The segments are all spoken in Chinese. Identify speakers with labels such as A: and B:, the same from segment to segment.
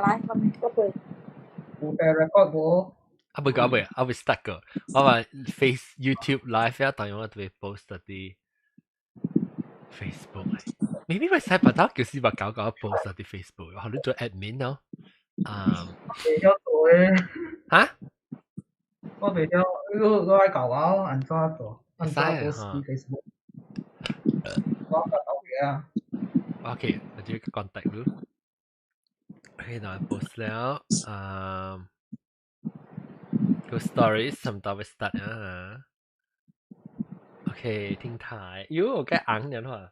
A: live 咁咩？嗰句
B: 有嘅 record 喎。
C: 我未 start 過。我話 Face YouTube live 啊，當然我都會 post 啲 Facebook。Maybe 我使把它叫是把搞 post 啲 Facebook，我哋做 admin 咯。
B: 未曉做誒。
C: 嚇？
B: 我未曉，我來教我安怎做，安怎 post Facebook。我發到嘅啊。
C: OK，我就contact 你。OK，那 post แล้ว個 story 什麼會 start 啊 ？OK， ทิ้งท้าย喲，該昂了喎。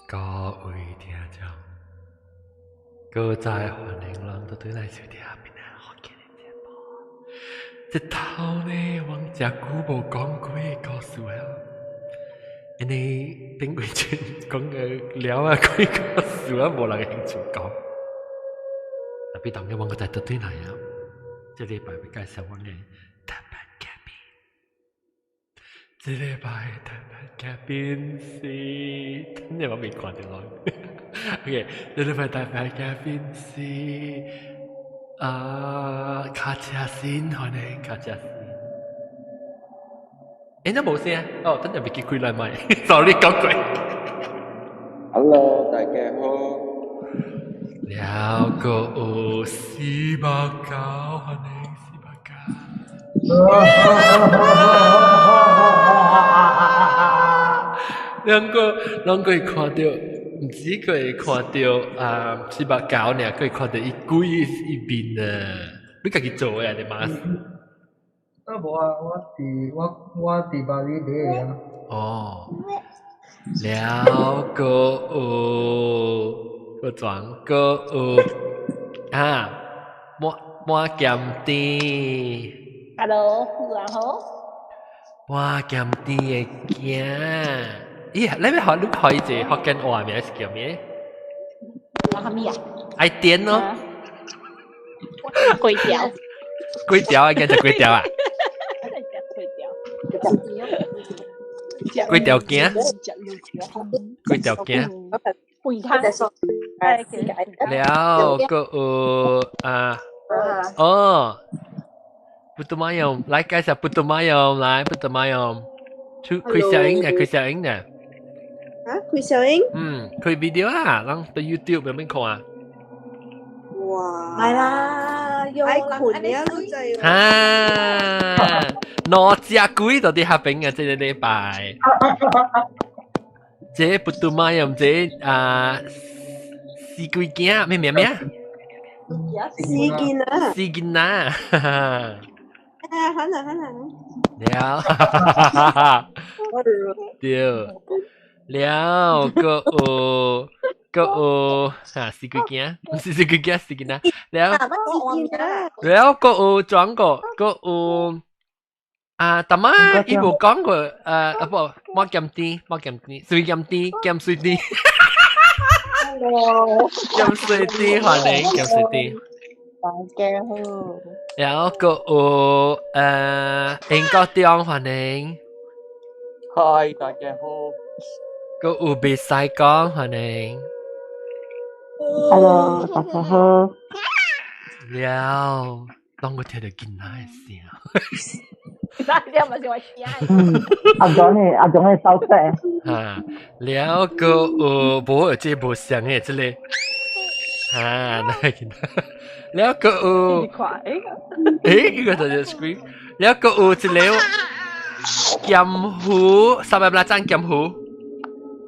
C: 各位聽眾，各在歡迎人都對來收聽邊個好嘅節目。這頭呢，往只久無講過嘅故事啊，因為頂幾陣講嘅了啊，幾故事啊，無人興趣講。特別當嘅往個在都對來啊，這禮拜會介紹我嘅特別嘉賓。這禮拜特別嘉賓是，真係我未看到來。OK， 這禮拜特別嘉賓是卡車先，歡迎卡車先。誒，都冇聲哦，等陣未記開來咪 ，sorry 講過。
D: Hello，大家好。
C: 了個有四百九，歡迎四百九。兩個會看到，唔止佢會看到四百九呢，佢會看到伊鬼伊邊啊！你家己做嘅你媽？
B: 無啊，我佇巴黎買啊。
C: 哦，了個有個裝個有滿鹹甜。
A: Hello，然後
C: 滿鹹甜嘅囝。咦，你咪學你可以一個福建話名是叫咩？
A: 講下咩啊？
C: 愛點咯。
A: 粿條。
C: 粿條啊，叫做粿條啊。粿條囝。粿條囝。
A: 粿湯。
C: 了個Putu Mayom， 來介紹 Putu Mayom， 來 Putu Mayom。開小英呢？開小英呢？
E: 啊，開小英？
C: 開 video 啊，讓到 YouTube 有冇看啊？
E: 哇！
A: 係啦，
E: 愛困了都滯。
C: 兩隻龜到底合併啊！這個禮拜，這 Putu Mayom 這四龜囝咩？四件啊！
E: 可能。
C: 了，對，了個有四龜囝，唔是四龜囝，四件啊！了個有裝個有大媽伊無講過不，冇鹹甜，水鹹甜，鹹水甜。鹹水甜，歡迎鹹水甜。
E: 大家好。
C: แล้วก็เองก็เตียง歡迎。
D: Hi， 大家好。
C: ก็เบสไซกอง歡迎。
E: Hello， 大家好。
C: แล้ว當我聽到見奶聲。
A: 嗱，你係咪是我聲？
E: 阿總嘅收聲。
C: แล้วก็冇即係冇聲嘅即係นั่นกินแล้วก็呢個就係 screen แล้วก็จะเลี้ยวแกมหูสบายประจันแกมหู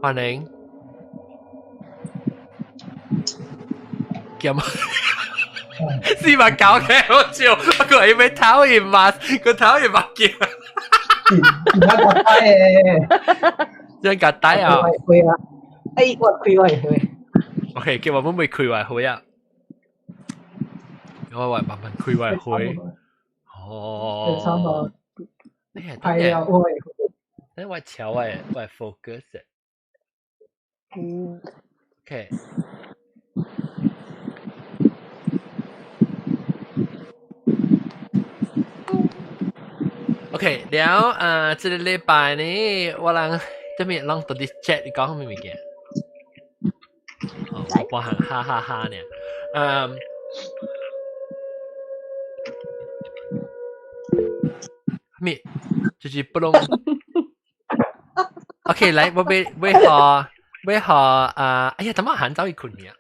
C: 歡迎แกม四百九嘅好笑佢係咪討厭嘛佢討厭嘛叫真係抵啊
B: 我開胃
C: OK 叫我妹妹開胃會啊我話慢慢開胃會哦
B: 係啊會
C: 你話潮誒話 focus 誒OK OK，แล้ว这个礼拜呢，我这边让到啲 chat 你讲咩物件？哦，我行哈哈哈呢。咩？就是不弄。OK， 来，我要哎呀，等下行走去困呀。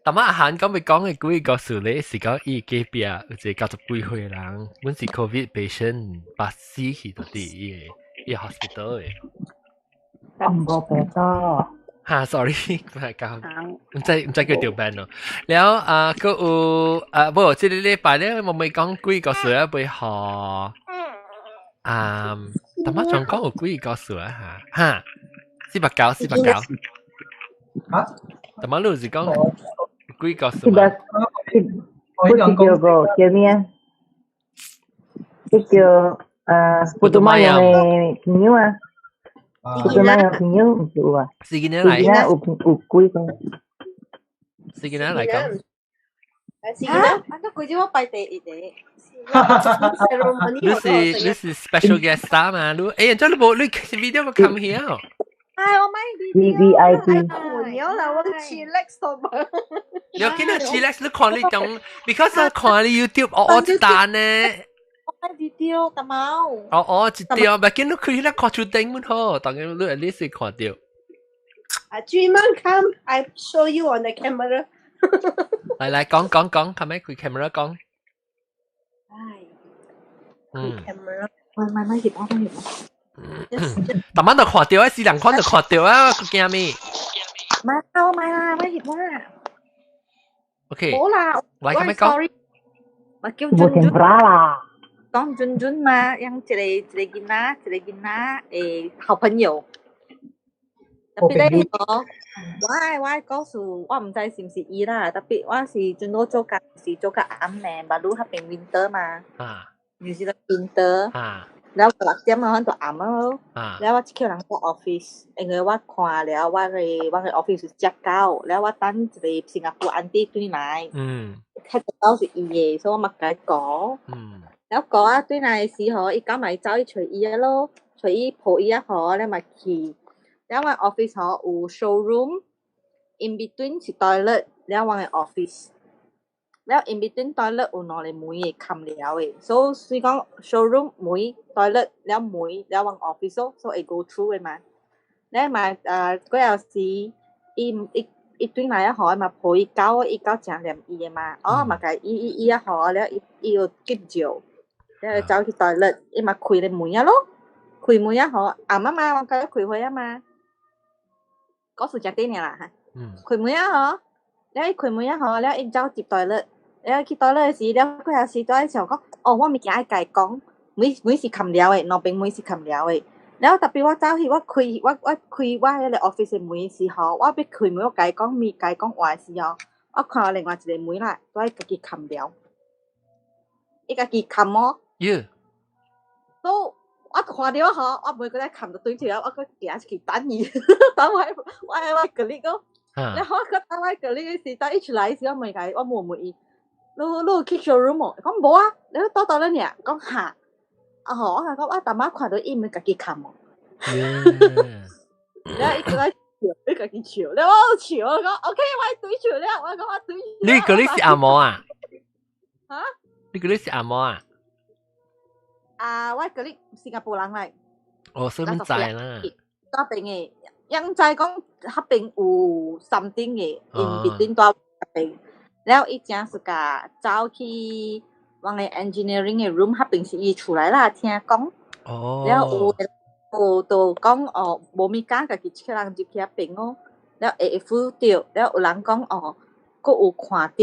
C: 等下行咁咪講嘅幾個數咧，是講伊隔壁有一個90幾歲人，阮是 COVID patient，把死去到啲伊 hospital 嘅。
E: 唔過病多。
C: 嚇 ，sorry， 唔係講，唔知叫調病咯。แล้วก็不，即係呢排咧，我咪講幾個數啊，背後等下仲講有幾個數啊嚇，489。
B: 嚇？
C: 等下你是講幾個數
E: 啊？不是叫個叫咩？叫Putumayo朋友啊。Putumayo朋友唔做啊。
C: 是幾年嚟？
E: 有幾個？
C: 是幾年嚟講？
A: 嚇！我都攰咗我拜第一嘅。
C: 你是 special guest star 嘛？你真係冇你 video 冇 come here。
A: 我買
E: VVIP。
A: 換咗啦，我都 chillax 到嘛。
C: 你有見到 chillax？你看你種 ，because 我看你 YouTube 我一單咧。
A: 我睇video 大貓。
C: 我一條，咪見到佢咧看出頂滿好，當然你 at least 看到。
A: Dreamer come, I show you on the camera。
C: 嚟講，係咪佢 camera 講？
A: 佢 camera，咪協我。
C: 特晚就看到啊，是人看就看到啊，佢驚咩？
A: 買啦，咪協我啦。
C: OK，
A: 好啦，
C: 嚟咁樣講。
A: 我叫
E: 冇甜不啦。
A: 講準嘛，讓一個囡仔誒好朋友。特別咧，我告訴我唔知是唔是伊啦，特別我是準我做個暗暝，馬路嗰邊 winter 嘛，อยู่ที่ winter แล้วหลักเตรียมมาวันตัวอ่ำแล้วว่าที่เราเข้าออฟฟิศเองเลยว่าควาแล้วว่าไงออฟฟิศจะจักเก้าแล้วว่าตั้งจะสิงคโปร์อันตี้ตุ้ยนายแค่จะเก้าสิอีเย่所以我咪解講แล้วก็ตุ้ยนายสิเหรออีกก็咪走去隨意咯隨意抱一เหรอแล้ว咪ขี่แล้วว่าออฟฟิศเหรอ有 showroom in between 是 toilet แล้วว่าไงออฟฟิศแล้ว in between toilet 有兩個門嘅冚了嘅，所以講 showroom 門 toilet แล้ว門แล้ววาง office 所以 go through 嘅嘛。แล้วมา嗰有時一堆嚟一號嘛，陪一九正念伊嘅嘛，嘛計伊一號แล้ว伊要急救，แล้ว走去 toilet，伊嘛開你門一咯，開門一號嘛，我計開開嘛，嗰時就啲年啦嚇，開門一號，แล้ว開門一號แล้ว伊走接 toilet。แล้วคิดตอนเลยสิแล้วก็อยากสิตอนเช้าก็ว่ามีกี่ไอ้ไก่ก้องมือสิคำเดียวน้องเป็นมือสิคำเดียวแล้วแต่ปีว่าเจ้าที่ว่าคุยว่าในออฟฟิศมือสิเขาว่าไปคุยมือว่าไก่ก้องมีไก่ก้องว่าสิเขาว่าขอเรียกว่าจะได้มือละตัวไอ้กี่คำเดียวอีกกี่คำมั้งso ว่าขอเดียวเขาว่ามือก็ได้คำตัวเดียวว่าก็เกี่ยกี่ตันยี่ตั้งไว้ว่ากะลิก็แล้วเขาก็ตั้งไว้กะลิสิตั้งอีกหลายสิว่ามือไก่ว่ามืออีลูกคิดโชว์รูมก็บอกว่าแล้วตอนนั้นเนี่ยก็หาหอค่ะก็ว่าแต่มาขวาโดยอิมมันกับกี่คำแล้วอีกก็เฉียวอีกกับกี่เฉียวแล้วเฉียวก็โอเคไว้ตุ้ยเฉียวแล้วว่าก็ว่าตุ้ย
C: 你嗰啲是阿嬷啊？
A: 嚇？
C: 你嗰啲是阿嬷啊？
A: 我嗰啲新加坡人嚟。
C: 哦，所以唔知啦。
A: 嗰邊嘅，因就係講嗰邊有something嘅，in between 嗰邊。แล้วอีกอย่างสุกาเจ้าที่ว่าไง engineering 嘅 room ฮับเป็นสี出來啦聽講แล้วตัว講冇มีการกับกิจกรรมจิบเพียเป็นแล้วฟูเดียวแล้วหลัง講ก็有看到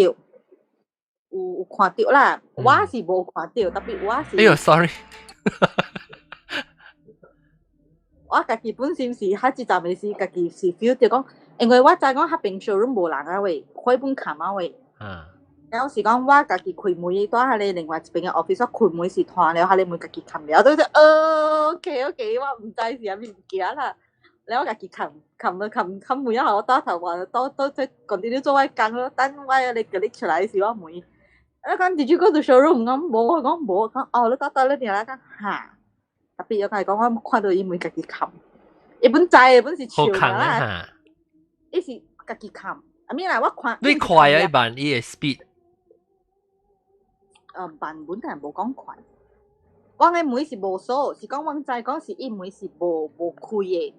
A: 有看到啦我是冇看到特別我是
C: 哎呦 sorry
A: 我自己本身是喺自站嘅時自己是 feel 到講因為我知講ฮับเป็น showroom 冇人啊喂開本冚啊喂有時講我自己開門都係你另外一邊嘅 office 開門時團了係你門自己冚了都就OK 我唔知是係咪唔記得啦แล้ว自己冚門一下我多頭話多即係 continue 做位更咯等我你嘅拎出嚟時我門你講 did you go to showroom 我冇你講你到呢點啦講嚇特別有係講我看到伊每家己冚，伊本仔本是笑啦，伊是家己冚。I mean 啦，我看
C: 你快啊一般伊嘅 speed。
A: 版本係冇講快。我嘅妹是無數，是講我知講是伊妹是無開嘅，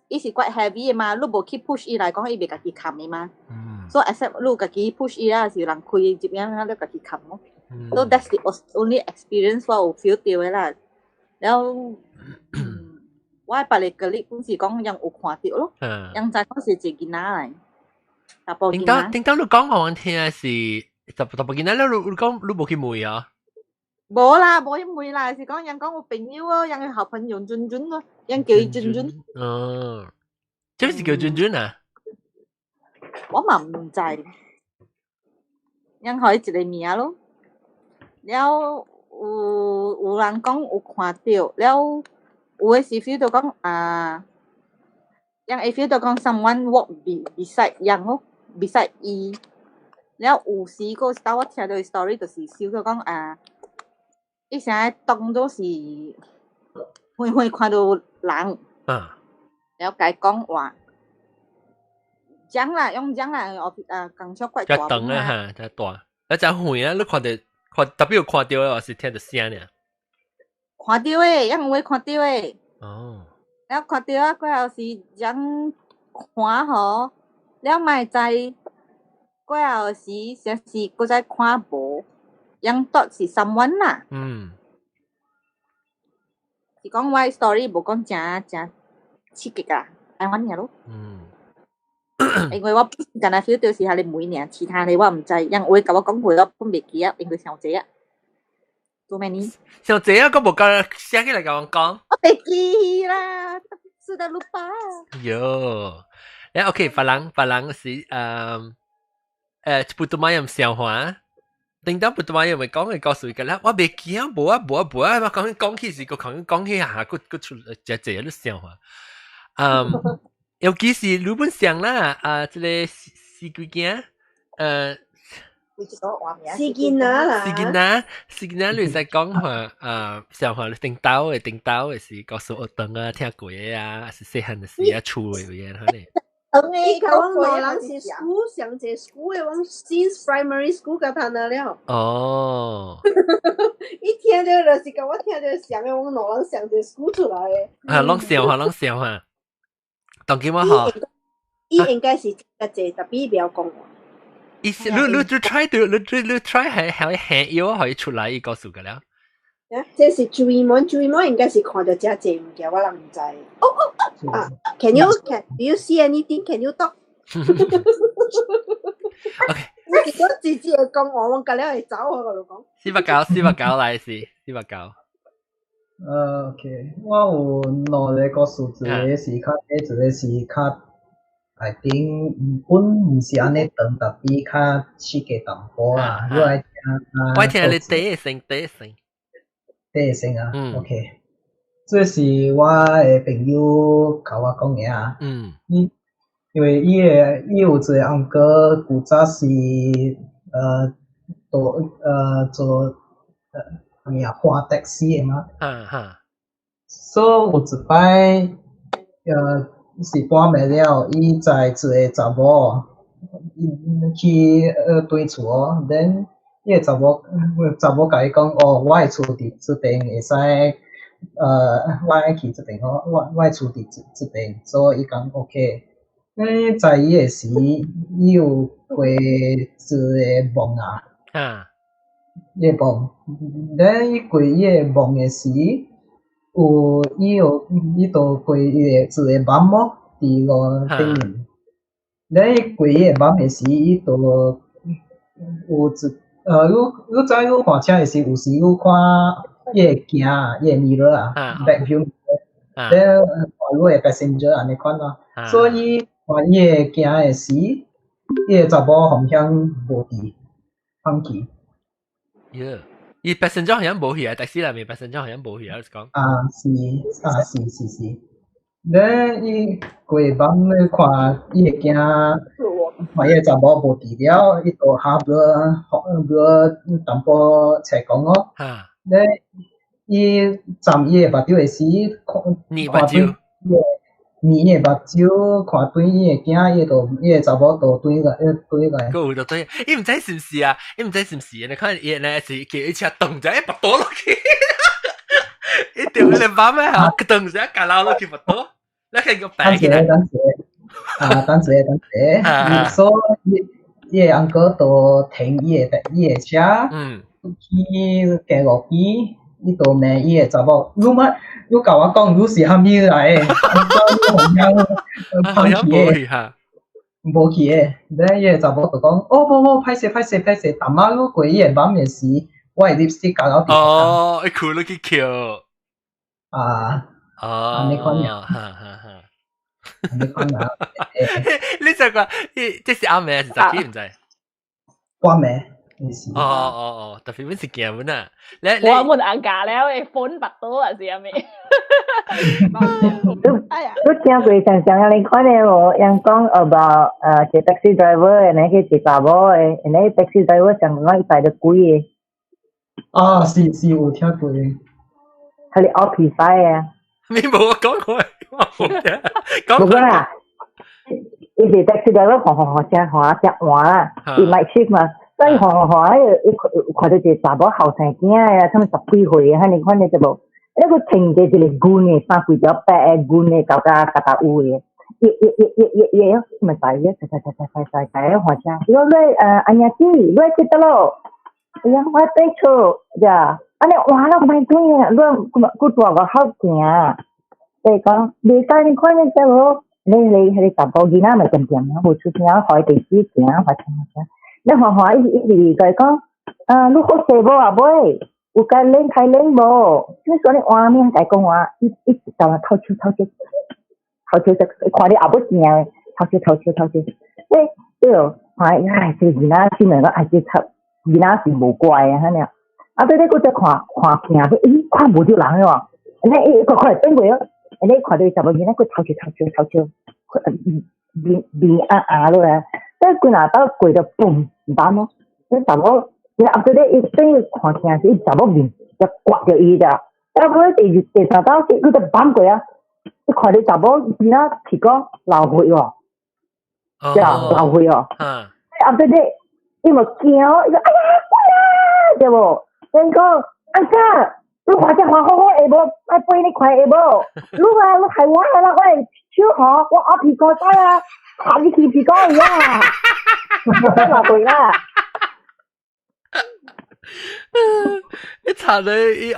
A: 伊是 quite heavy 嘅嘛，你無去 push 伊來講，伊袂家己冚嘅嘛。So except 你家己 push 伊啦，是人開接樣，你家己冚咯。So that's the only experience 我有 feel 到嘅啦。然後我係別個例本是講人有看到咯，人知講是一個囡仔嚟。
C: 點解你講我聽是特別囡仔，你講你冇去問啊？
A: 冇啦，冇去問啦，是講人講我朋友咯，人嘅好朋友俊俊咯，人叫伊俊俊。
C: 即是叫俊俊啊？
A: 我嘛唔知，人可以一個名咯。了有人講有看到，了有嘅是 feel 到講人會 feel 到講 someone walk beside 人咯。beside 伊，然後有時個當我聽到 story 就是笑到講伊成日當做是會看到人，然後佢講話講啦，用講啦，講出怪大。
C: 就等啊嚇，就大。一隻會啊，你特別有看到嘅話是聽到聲呢？
A: 看到誒，因為看到誒。
C: 哦。
A: 然後看到啊，佢又是講看好。了咪在過後時，成時佢在看無，人都是someone啦。是講我 story 無講正刺激啊，愛玩嘢咯。因為我真係 feel 到是係你每年，其他你我唔知，人會甲我講過，我本未記啊，因為上濟啊。做咩呢？
C: 上濟啊，我無甲寫起來甲我講。
A: 我未記啦，是得魯巴。
C: 喲。OK， 別人是Putu Mayam 笑話，頂到 Putu Mayam 咪講嘅告訴佢啦，我未記啊，無啊，我講起時個講起下，個出隻啲笑話，尤其是日本上啦，即個四句件，
F: 是件哪啦？
C: 是件哪，你使講話笑話頂到嘅是告訴我等啊，聽過嘅啊，是細漢嘅時啊，厝嘅嘢嚇咧。
F: 伊甲阮老人是 school 上一 school 嘅，阮 since primary school 甲談了。
C: 哦。
F: 伊聽到就是甲我聽到上嘅，阮老人上一 school 出來嘅。
C: 攏笑哈。當今我嚇。
F: 伊應該是較濟，特別不要講話。
C: 你 try 係要可以出來伊告訴佢了。
F: 這是注意門應該是看到遮濟物件，我人唔知。Can you see anything? Can you talk?
C: OK。
F: 如果直接講我隔離會走我就講。
C: 四百九來是490。
B: OK， 我有兩個故事，一個是較短，一個是較I think 本唔是安尼長，特別較刺激淡薄啦。
C: 我聽你第一聲。
B: 第一聲啊 ，OK， 這是我嘅朋友甲我講嘅啊。因為伊有一個翁哥，古早是做花的士嘅嘛。所以有一擺是半暝了，伊載一個查某去對厝哦，then 伊個查某甲伊講哦，我嘅厝佇這邊會使我愛去這邊哦，我嘅厝佇這邊，所以伊講 OK。在伊個時，伊有過一個夢啊，伊個夢，then 伊過伊個夢嘅時。伊就過一個夢咯，佇路頂面。你過伊個夢嘅時，伊就有你知你看車嘅時，有時你看伊個鏡啊，伊個 mirror 啊 ，back view mirror，你看你個 passenger 安尼款咯。所以看伊個鏡嘅時，伊個查某方向無佇放棄。
C: 伊 passenger 好像冇去啊，但是啦，咪 passenger 好像冇去啊，你講。
B: 是。咧，伊過暝咧看伊個囝，看伊個查某無佇了，伊就下個淡薄採講咯。咧，伊站伊个目睭会死，看对伊个目睭，看对伊个囝，伊个查某就对来。
C: 個就對，伊唔知是唔是啊？伊唔知是唔是？你看伊呢是叫一車動咗一百多落去，一條你把咩嚇？佢動咗一架撈落去百多，你看個白嘅。
B: 等陣，所以伊個阿哥就停伊個車，去行路邊。呢度名伊個查某，你甲我講你是蝦米來誒？
C: 好像冇去嚇，
B: 冇去誒。咧伊個查某就講，冇，歹勢，淡仔路過伊個版面時，我係 lipstick 搞到邊。
C: 哦，伊哭落去橋。
B: 你看呀，你看呀，
C: 你就講，這是阿妹是啥嘢唔知？
B: 關名。
C: 特別是鏡本啊！
G: 我們硬架了，分白多啊，是阿妹。
E: 都聽過常常你看咧我人講 about 個 taxi driver 那個是查某誒，那個 taxi driver 上我一排就貴誒。
B: 是有聽過嘅。
E: 係你惡皮曬啊？
C: 你冇講過，
E: 冇講啦。伊是 taxi driver 學隻換啦，伊咪 shift 嘛。所以看到一個查某後生囝啊，他們10幾歲啊，你看你就無，那個停在一個軍嘅，3幾條白嘅軍嘅，搞有嘅，咪大嘅，快換車，你安尼子，你記得咯，哎呀，我對錯呀，安尼換了咪對啊，你做個好行，所以講，你看你就無，你查某囡仔咪點啊，無出聲，開地址行，換車。你學一直講，你好勢無啊妹，有間領開領無？你說你換面解講話，一直到偷笑，看你後尾正嘅，偷笑。對，唉，這兒仔先能夠係只插，兒仔是無怪啊，嚇你啊！對你嗰隻看鏡，咦，看無條人喎，你佢轉過咯，你看到什麼嘢？佢偷笑，面咯啊！即係佢拿到跪就嘣唔打咯，你查某，你後頭咧一真要看見時，查某面就刮咗伊咋，然後佢第三道佢就綁過啊，你看你查某而家皮哥流血喎，即係流血喎，後頭咧你咪驚，你哎呀乖啦，對無？你講阿哥，你看只看好下無，愛背你看下無，你係我係啦，我係超好，我皮哥仔啊！下啲皮哥而家，真係攰啦！
C: 你查到伊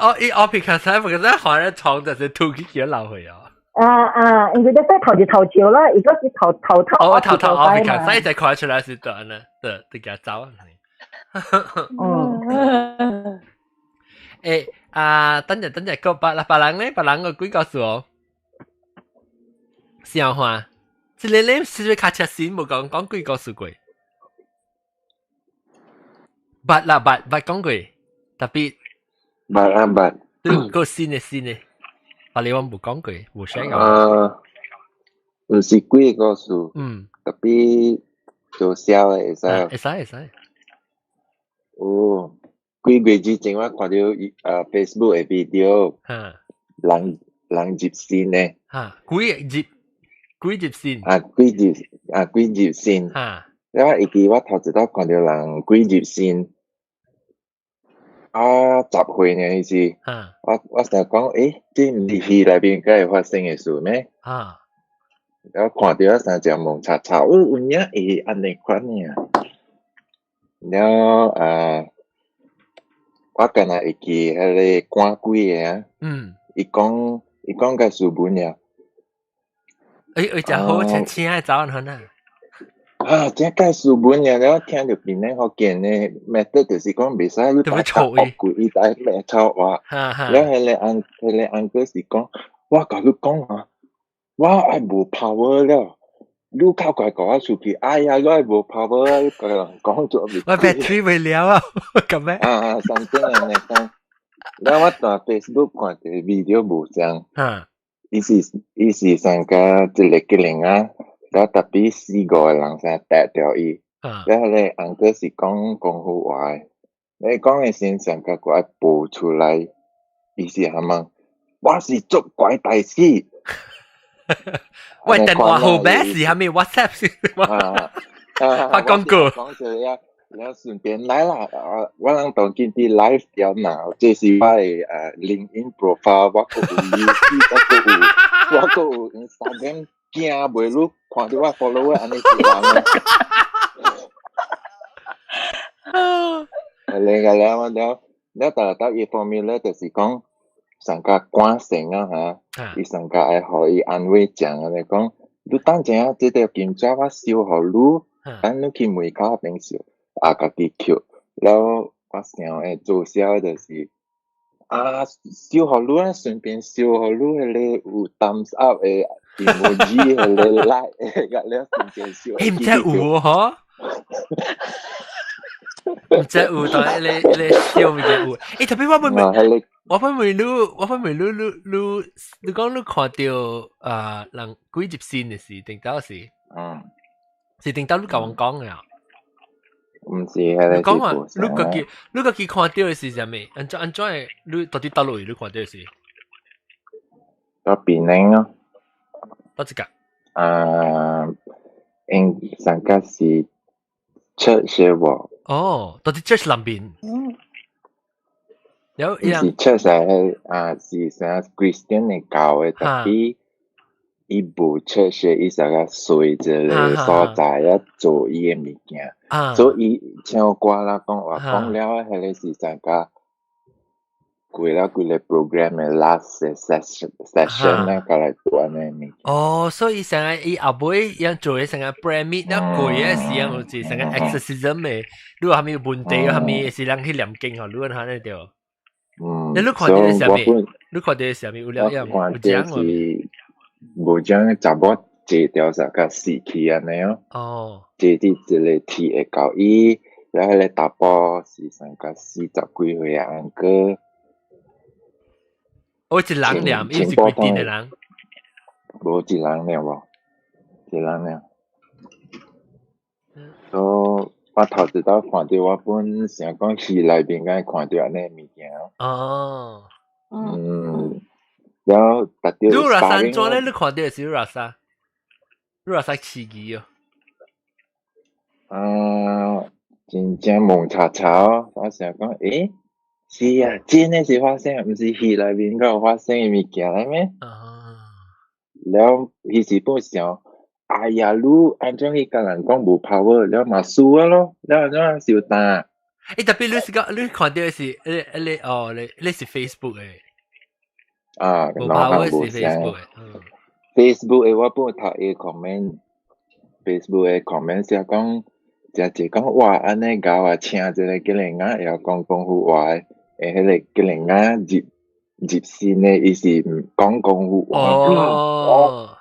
C: 皮卡仔，佢真係學咧廠就是吐氣叫流去啊！
E: 因為你真係頭潮啦，如果是頭
C: 皮卡仔就看出來是短啦，對佢走。等陣個白人咧，白人個幾個數哦，笑話。即係你試咗卡車線冇講幾個數過，八講過，特別
D: 八，
C: 個線嘅，把你話冇講過，冇寫講。
D: 唔是幾個數，特別做笑嘅會使。哦，幾個月之前我看到Facebook 嘅 video，人接線咧，幾接線？幾接線？因為我頭一道看到人幾接線，10歲呢意思。我成日講，這唔係戲裏邊該發生嘅事咩？我看到成隻蒙查，有影會安尼款呀。然後我今日會記迄個趕鬼嘅啊。伊講個書本呀。
C: 就好似請喺早晚啊！
D: 這個書本呀，然後聽到邊咧福建咧 method 就是講袂使你打惡鬼，伊在咩臭話。然後迄個安哥是講，我甲你講啊，我係無 power 了，你靠快講我出去，哎呀，我係無 power 啊！個人講咗未？
C: 我 battery 未了啊，咁咩
D: ？something like that。然後我喺 Facebook 看到 video 無相。伊是上個一個機靈啊，然後特別4個人先帶掉伊，然後咧安哥是講功夫話，你講嘅先上個我報出來，伊是係問我是做怪大事。
C: 喂，電話號碼是係咪 WhatsApp 先？發廣告。
D: 講就你順便來啦，我能當見啲 live 掉嗱，這是我嘅LinkedIn profile，我個有 YouTube，我個有 Instagram，驚袂路看到我 follower 安尼是人啊。你到一方面咧，就是講上加關心啊嚇，伊上加愛互伊安慰講啊，你講你等陣啊，這條金紙我燒互你，等你去門口邊燒。家己扣，然後我想會做小就是燒互你啊，順便燒互你迄個有 thumbs up 嘅 emoji 迄個 like 嘅，你順便燒。
C: 唔知有嗬？唔知有，但係你燒唔知有。特別我問你講你看到人幾集線嘅事，定到是？是定到你甲我講嘅啊？
D: 唔是，係
C: 講話你個看到嘅是啥物？安怎誒？你到底倒落去？你看到嘅是？
D: 到檳城咯。
C: 到一個？
D: 上個是 church 喎。
C: 哦，到底 church 南邊？有
D: 是 church 係是啥 Christian 嘅教嘅，特別。伊無出世，伊成個隨着個所在啊做伊個物件，所以伊唱歌啦講話講了，迄個是成個過了幾個 program 嘅 last session 啦，過來做安尼物件。
C: 哦，所以成個伊後尾樣做嘅成個 prayer meet 了過嘅時間，有時成個 exorcism 嘅，如果係咪有問題，係咪是人去念經啊？如果係呢條，你看到係啥物？你看到係啥物？有了樣有講喎。
D: 無將查某坐掉成個死去安尼哦。坐佇一個鐵嘅交椅，然後迄個查甫是成個40幾歲嘅安哥。
C: 一人念，伊是幾點嘅人？
D: 無一人念喎，一人念。所以我頭一道看到，我本想講戲內邊敢看到安尼物件。
C: 哦。
D: 然後達到。
C: 你拉山莊咧？你看到是拉山？你拉山刺激
D: 哦。真正蒙查查哦！我想講，是啊，真係是發生，唔是戲內面嗰個發生嘅物件嚟咩？然後伊是本想，哎呀，你安怎去甲人講無 power，然後嘛輸啊咯，然後安怎受打？
C: 特別你看到是你是 Facebook 嘅。
D: 無 power 是 Facebook 嘅。Facebook 嘅我本讀伊 comment，Facebook 嘅 comment 寫講，就講哇，安尼搞啊，請一個吉林亞要講功夫話，迄個吉林亞入線嘅，伊是唔講功夫話。我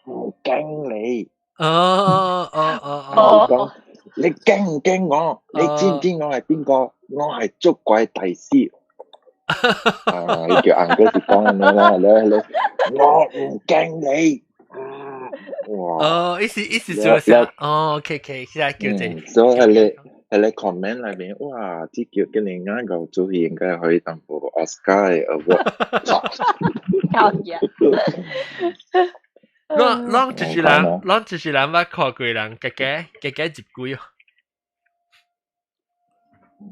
D: 唔驚你。講你驚唔驚我？你知唔知我係邊個？我係捉鬼大師。你叫硬哥是講安尼啦，我唔驚你。
C: 哇！意思做啥？OK，現在叫這。
D: 所以係你 comment 裏邊，哇！只叫吉林亞個主演應該可以當部 Oscar 嘅 award。
C: 啷就是人，我看過人，加入幾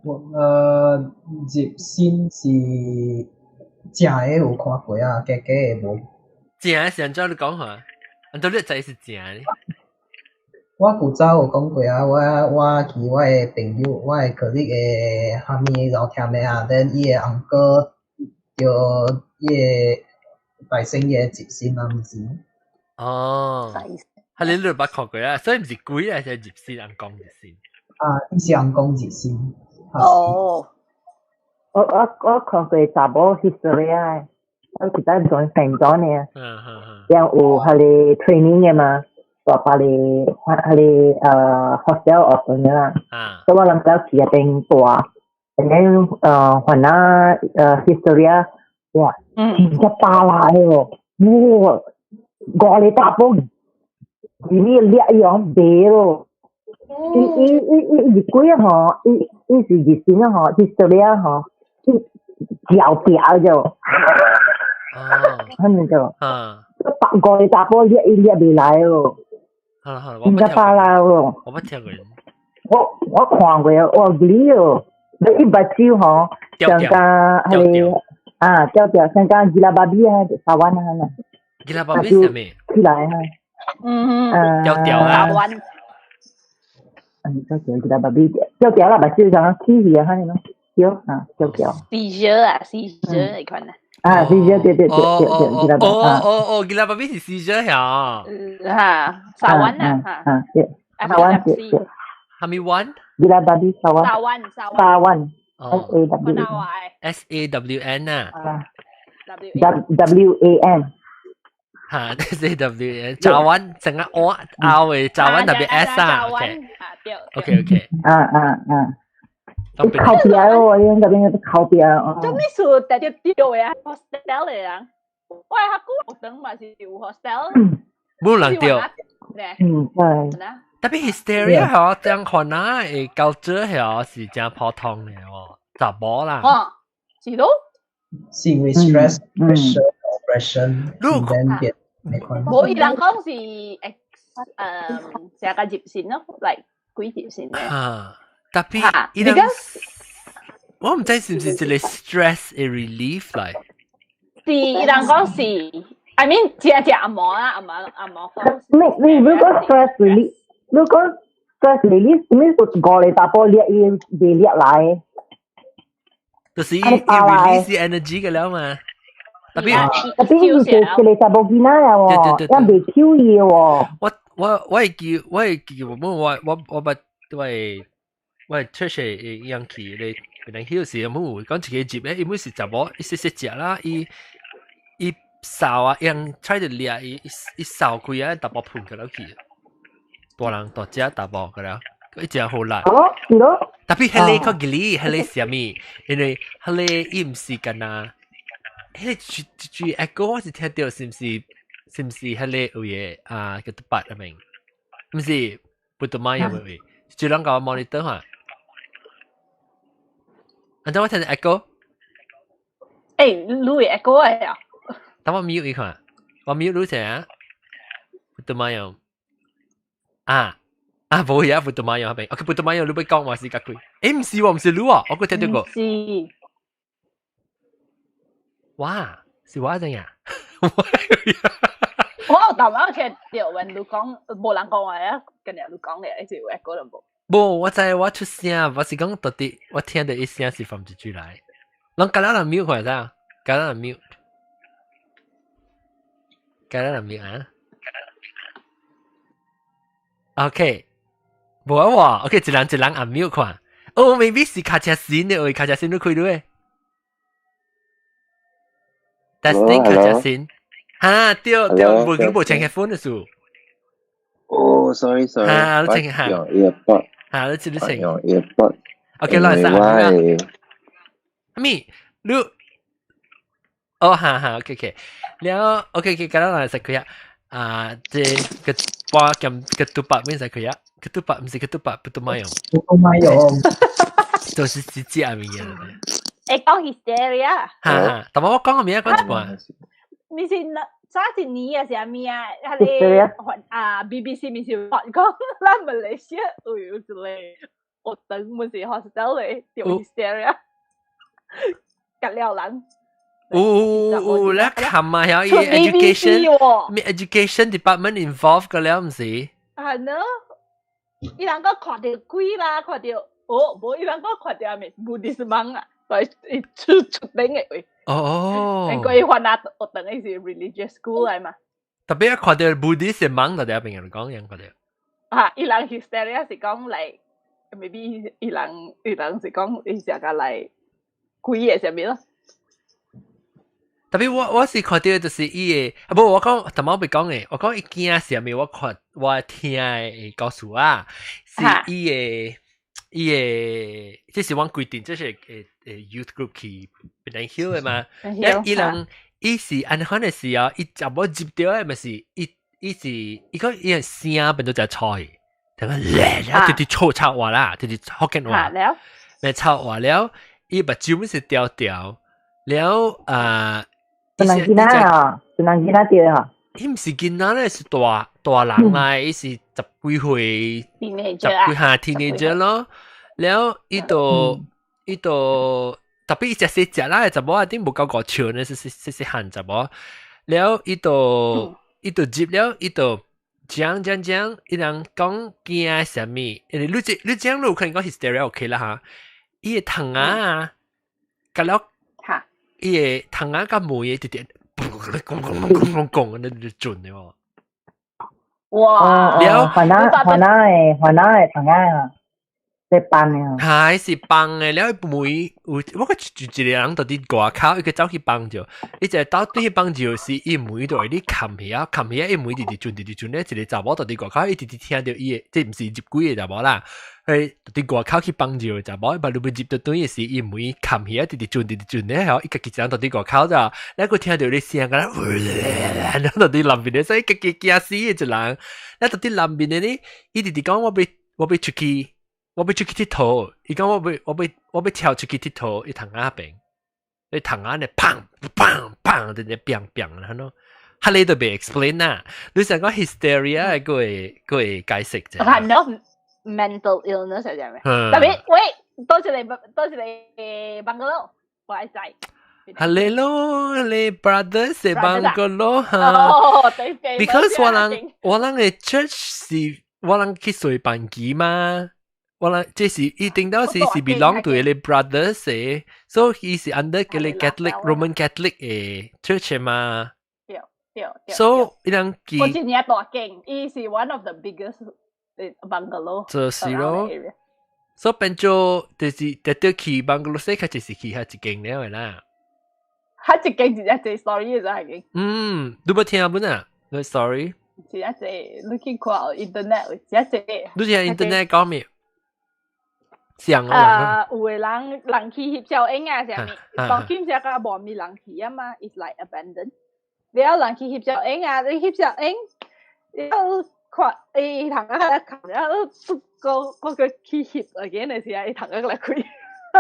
C: 哦。
B: 入先是正嘅有看過啊，假嘅無。
C: 正嘅是安怎你講下？安怎你知是正嘅？
B: 我古早有講過啊，我去我嘅朋友，我嘅佢嘅下面聊天嘅啊，等伊嘅翁哥叫伊嘅大聲嘅接線啊，唔是？
C: 哦，係你都捌看過啊，所以唔是鬼啊，係接線，人講接線。
B: 伊是人講接線。
E: 哦，我看過查某 history 啊，我其他做成咗呢，然後有係你 training 嘅嘛，話把你係你hostel 學嘅啦，所以我諗到其實定大，然後還那history 啊，哇，真係巴拉喎，哇，我哋查甫，裡面叻樣白咯。伊幾啊吼，伊是熱線啊吼，history啊吼，嚼掉就，肯定就，白個你打波一未來哦，新加坡啦哦，
C: 我不聽過。
E: 我看過哦，嗰哦，你一把蕉嗬，上家係掉上家吉拉巴比啊，沙灣啊，
C: 吉拉巴比係咩？
E: 起來啊，
C: 掉啊，
G: 沙灣。
E: 吉拉巴比掉啦，把蕉上起起啊，係咯，掉。
G: seizure 啊，seizure 嚟群啊。
E: seizure 對，吉拉巴。
C: 吉拉巴比係 seizure 呀。
G: 嚇，沙灣啊，
E: 沙灣對。
C: 係咪 one？
E: 吉拉巴比沙灣。沙灣。
C: SAWN 啊。
E: WAN。
C: 嚇 SAWN， 沙灣成日我拗嘅沙灣特別 S 啊。OK。
E: 靠邊哦，因嗰邊靠邊哦。
G: 咁你數特別掉嘅 hostel 嚟啊？喂，下個學等咪是掉 hostel。
C: 冇人掉。
E: 係。
C: 特別 hysteria 係這樣看啊，誒culture 係是真普通嘅喎，查某啦。
G: 是咯。
B: 是因為 stress、pressure、oppression，then get
G: 冇，伊人講是成個接線咯，嚟幾接線嘅。
C: 特別伊人，我唔知是唔是一個 stress 嘅 relief 嚟。
G: 是伊人講是 ，I mean 只阿毛啦，阿毛講。
E: 你如果 stress relief，如果 stress relief，咩是過嚟打波裂來？
C: 就是伊 release energy 嘅了嘛。特別
E: 伊是嚟打波機啦喎，一未跳嘢喎。
C: 我係叫我 church 嘅樣期你變成曉時有冇講自己接咧？伊每時查某伊食食啦，伊掃啊樣 try to 掠伊掃開啊，打波盤佢落去，大人大隻打波佢了，佢一隻好難。
E: 是咯。
C: 特別係你個嘅，係你什麼？因為係你伊唔是㗎呐。迄句 echo 我是聽到是唔是係你有嘢啊？叫做八啊明，唔是不懂乜嘢咪？最啷個 monitor 嚇？อันนั้นว่าจะ echo
G: รู้ echo อะไรอ่ะ
C: แต่ว่า mute อีกค่ะว่า mute รู้ใช่ไหมพุทธมายอง冇嘢พุทธมายอง係咪 OK พุทธมายองรู้ไป講話是隔佢唔是喎唔是รู้啊我覺得聽到過
G: 是
C: 哇是話怎樣
G: 我頭先其實條雲都講冇人講話啊今日都講嘅係 echo 兩部
C: 冇，我知我出聲，我是講到底，我聽到一聲是from 一句來。人隔人 mute 係咋？隔人 mute， 隔人 mute 啊。OK， 冇啊喎 ，OK 一人按 mute 看。哦 ，maybe 是卡車線嘅，喂，卡車線都開到誒。Testing 卡車線，嚇，對，冇請 headphone 嘅數。
D: 哦 ，sorry，
C: 你請嚇。
D: 用 earbud。
C: 你知你成。
D: 用 earbud。OK，
C: 來曬啊！咪，你，OK，แล้วโอเคกันแล้วนะสักครู่เจกปอกับketupatไม่สักครู่ketupatไม่ใช่ketupat putu mayong都是直接名嘢
G: 講 hysteria
C: 但我講個名講一半
G: 你是啥一年嘅時候咩啊？係BBC 咪是講咱馬來西亞有一個學堂咪是 hostel 嚟叫 hysteria 隔了人。
C: แล้วคำมาเหรอ education department involved กันแล้วมั้งสิ
G: 係咯，伊人講看到鬼啦，看到無伊人講看到咩Buddhism啊，來出頂嘅喂。因為佢話學堂係是 religious school 嚟嘛。
C: 特別看到 Buddhism 就係邊人講樣看到。
G: 伊人 hysteria 是講嚟 ，maybe 伊人是講伊成個嚟鬼嘅上面咯。
C: 特別我是看到就是伊個，不我講頭冇被講嘅，我講伊件上面我看我聽嘅告訴啊，是伊個，即是我規定，即是youth group 去變成 hill 嘅嘛，伊是按可能是啊，伊就冇接到嘅，咪是伊是伊個伊個聲變到就菜，等個咧，直接臭話啦，直接福建話，咪臭話了，伊目睭咪是掉掉。了
E: 不能見啊，不能見啲啊。
C: 伊毋是囡仔咧，是大人來，伊是10幾歲，10幾下 teenager 咯。了伊度特別伊只細隻啦，就冇一定冇夠個長咧，是漢就冇。了伊度接了，伊度講，伊人講驚啥物？你講路可能講 hysteria OK 啦嚇。伊個糖啊，甲了，伊個糖啊甲梅嘅直直。講你準嘅喎，
G: 哇！
E: 了，華南嘅同啊，你辦嘅，
C: 係是幫嘅，了每我個一個人到啲外口，一個走去幫就，你就到對去幫就是伊每度你冚起啊，伊每直準咧，一個查某到啲外口，伊直直聽到伊嘅，即唔是入幾嘅查某啦。誒，啲外口去幫住就冇，把路邊接到對嘅時，伊唔會冚起啊，直準咧，後一個人到啲外口就，你個聽到啲聲噶啦，然後到啲南邊咧，所以個驚死嘅一人，你到啲南邊咧，伊直直講我被出去佚佗，伊講我被跳出去佚佗，伊糖牙病，伊糖牙咧砰，直直砰，然後。哈你都未 explain 啦，你想講 hysteria 個會解釋啫。
G: 係 not mental illness 係咪？特別喂，多謝你 bungalow， 我係仔。
C: Hello， 你 brother 是 bungalow 哈。
G: 哦，對對。
C: Because 我人嘅 church 是我人去隨辦機嘛，我人這是一定到是 belong to 你 brother 是 ，so he 是 under 佢哋 Catholic Roman Catholic 嘅 church 嘛。So 一樣機。
G: 我今年大間，伊是 one of the biggest bungalow。
C: 就是咯。所以變咗就是得到去 bungalow 時，佢就是去下一間了啦。
G: 下一間就一隻 story 就係
C: 嘅。你冇聽本啊？個 story。
G: 就一隻，你去看 internet，一隻。
C: 你聽 internet 講咩？想
G: 啊！有個人去翕照影啊，啥物？當今只個無咪人去啊嘛 ，it's like abandoned。你有人去翕照影啊？你翕照影，你有看伊同佢嚟看，然後個去翕again嘅時候，伊同佢嚟開。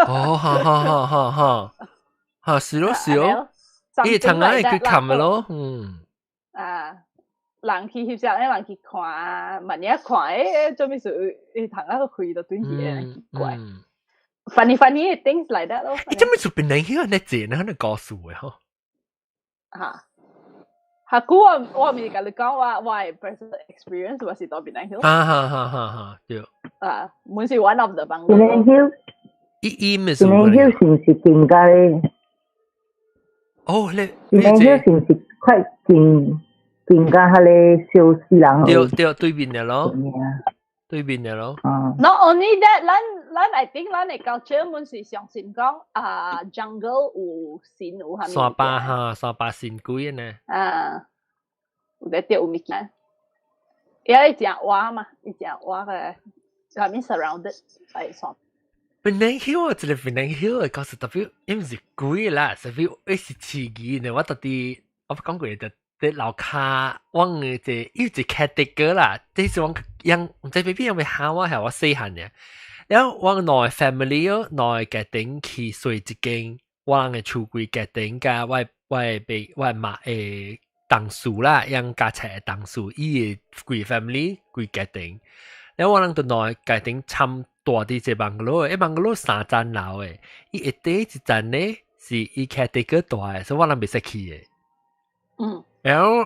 C: 哦，哈，是咯，伊同佢去看嘅咯，
G: 人去翕照影，人去看，萬一看誒，做咩事？伊同佢開到對嘢，奇怪。funny things like that 咯。
C: 誒，做咩事變嚟喺度借呢？喺度告訴嘅嗬。
G: 嚇。下估我咪甲你講話，我係 personal experience 我是到邊樣 hill。
C: 哈，對。
G: 滿是 one of the bungalow。
E: 邊樣 hill？
C: 伊咪
E: 是邊樣 hill 是唔是近家咧？
C: 哦，
E: 邊樣 hill 是唔是快近家下咧小四人？
C: 對，對面嘅咯。對面嘅咯。
G: Not only that，咱 I think 咱嘅 culture 滿是相信講jungle 有神有係咪？
C: 三巴神鬼呢？
G: 有啲有物件，因為只畫嘛，一隻畫嘅下面 surrounded 係山。
C: 檳榔曉啊，即係檳榔曉啊，告訴特別，唔是鬼啦，特別係刺激呢。我特啲我講過就。啲樓下往嘅即要隻 category 啦，即係往樣唔知 baby 有冇喊我係我細漢嘅，然後往內 family 咯，內家庭去睡一間，往嘅厝櫃家庭加我媽誒當數啦，樣加齊當數，伊嘅櫃 family 櫃家庭，然後我人到內家庭參大啲隻 bungalow， 一 bungalow 3層樓嘅，伊一底一層咧是伊 category 大嘅，所以我人未識去嘅。然後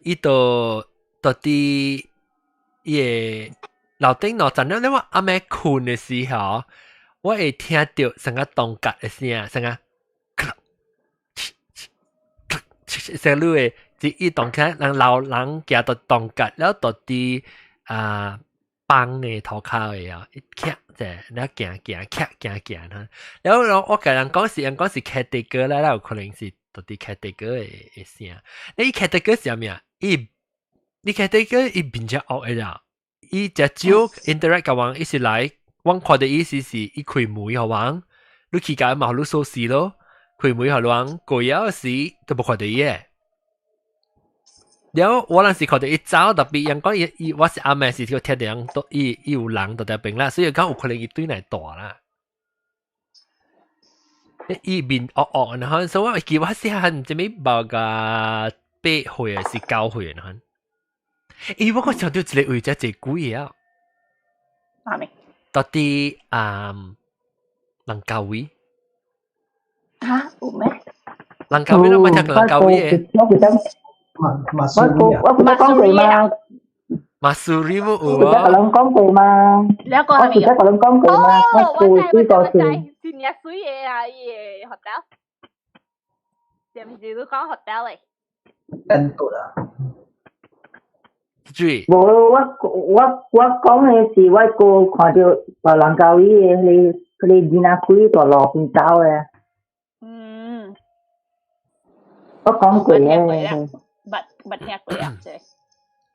C: 依度到啲嘢樓頂樓層咧，因為阿妹困嘅時候，我會聽到成個動格嘅聲，成個成個嘅即係動格，人老人行到動格，然後到啲幫嘅頭殼嘅啊，一卡啫，然後行哈，然後我個人講是 category 啦，有可能是。到啲 category 嘅聲，你 category 係咩啊？你 category 伊變咗惡嘅啦，伊只招 interact 嘅話，伊是來，我看到意思是伊開門嘅話，你去解嘛，你鎖匙咯，開門嘅話，過夜時都冇看到伊嘅。然後我嗰時看到伊走，特別人講伊我是阿妹時，佢聽到人都伊有人到底邊啦，所以講有可能伊對嚟大啦。伊面惡然後所以我記我試下唔知咩報個8歲還是9歲然後，我個想到一個位置真貴啊！
G: 係咪？
C: 到底人教會
G: 嚇有咩？
C: 人教會都冇聽過人教會嘅。
B: 馬蘇里啊，
E: 我講過嘛。
C: 馬蘇里冇
E: 我記得我講過嘛。我記得我講過嘛。我知呢個是。
G: 是日水嘢啊！嘢 hotel，是唔是都講 hotel 嚟？
B: 印度啊。
E: 我講嘅是我個看到人教會嘅，佢哋見下佢個路邊走嘅。我講過嘅。
G: 不聽過啊！即係，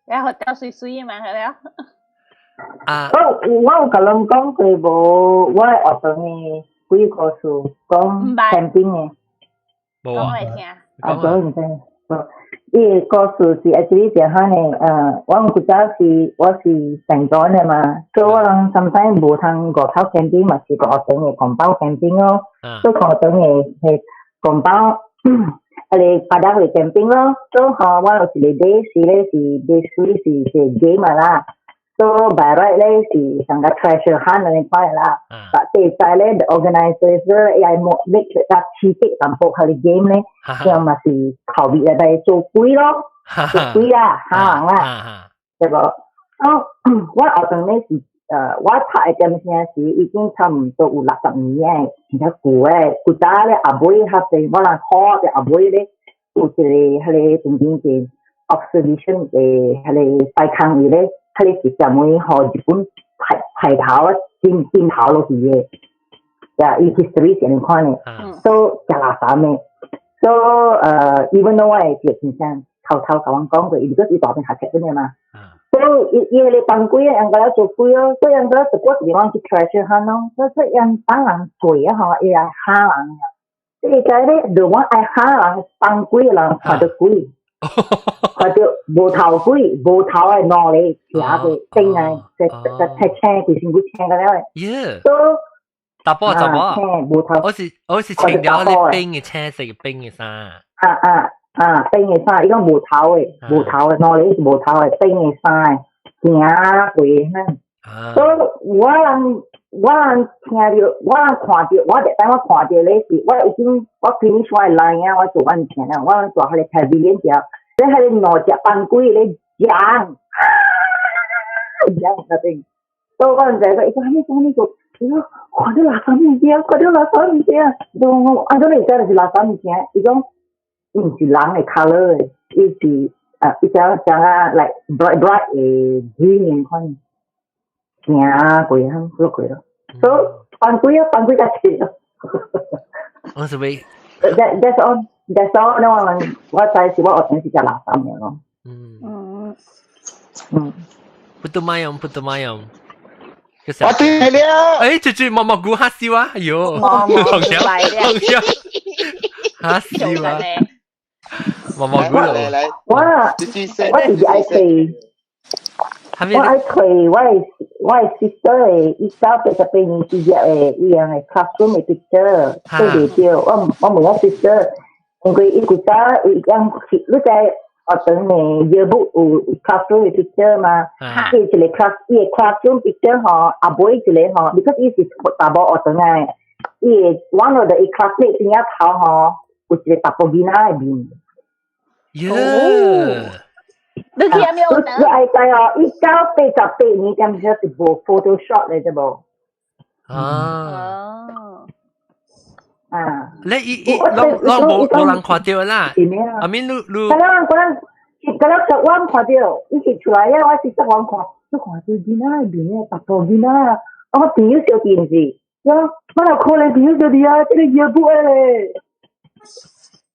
G: 然後 hotel 水嘛係咪？
E: 我有甲人講過無，我學堂嘅幾個數講 camping 嘅。
C: 冇啊。
E: 講唔聽。伊個故事是actually 點樣呢？我古早我是成長嘅嘛，所以我人 sometimes 無通外頭 camping 嘛，是個學堂嘅公包 camping 咯。所以學堂嘅係公包，係大家去 camping 咯。所以我有時day 是咧是 day 3是 game 啦。So by right 咧是成個 treasure hunt 嚟塊啦。但係在咧 the organizers 係make 個刺激淡薄佢哋 game 咧，咁咪是後邊嚟係做鬼咯，做鬼啦，嚇人啦，對個。我學堂咧是我拍嘅陣時是已經差唔多有60年嘅，而且舊嘅，古早咧阿妹佢哋我人學嘅阿妹咧，有一個佢哋正經嘅 observation 嘅佢哋細坑嘢咧。佢哋是點樣學日本排頭尖頭落去嘅，呀，伊 history 先看嘅，所以食垃圾嘅，所以even though 我係接先生偷偷甲我講過，伊個伊大邊學冊嘅嘛，所以伊哋當鬼啊，人家做鬼咯，所以人家就嗰時講去 treasure hunt 咯，所以人當人鬼啊，嗬，伊係嚇人嘅，所以在咧，如果愛嚇人當鬼人看到鬼。佢叫無頭鬼，無頭係攞嚟食嘅，冰啊，隻青，佢先會青嘅咧。
C: 耶！
E: 都
C: 大波就
E: 無頭。
C: 我是青咗啲冰嘅青色嘅冰嘅衫。
E: 冰嘅衫，依個無頭嘅，無頭嘅攞嚟無頭嘅冰嘅衫，驚鬼嚇。所以我人聽到，我人看到，我特登我看到咧是，我已經我 finish 我嘅 line 啊，我做完前啦，我做佢哋 pavilion 之後，你係攞隻扮鬼嚟講，講嗰啲，所以我人就係講，呢個，看到垃圾物件，看到垃圾物件，我按照你講係垃圾物件，伊講唔是人嘅 color 嘅，伊是伊講like bright 嘅 green 嘅款。驚鬼啊！做鬼咯，所以扮鬼啊，扮鬼架車咯。
C: 我是為
E: That's all. 我在是我學堂是隻垃圾嘅咯。
C: Putu mayom。
D: 我對了。
C: 哎，豬毛毛菇嚇笑啊！哎呦，
G: 毛來了，
C: 嚇笑啊！毛毛菇
D: 來，
E: 我是愛睇。我愛睇我係 sister 嘅，伊交俾十幾年之前嘅伊樣嘅 classroom 嘅 picture， 對對，我冇我 sister， 因為伊古早伊樣你在學堂嘅 yearbook 有 classroom 嘅 picture 嘛，伊一個 classroom picture 嗬，阿妹一個嗬 ，because 伊是大部學堂嘅，伊 one of the classmate 邊一頭嗬，有一個大部囡仔嘅面。
G: 你睇下咩？
E: 你愛睇哦，伊1988年咁樣是部 Photoshop 嚟啫噃。
C: 你冇人看到啦。阿面你。
E: 嗰陣我看到，伊是出來呀，我是我看，你看到囡仔面大部囡仔，我朋友小電視，我又可能朋友小電啊，這個yearbook咧。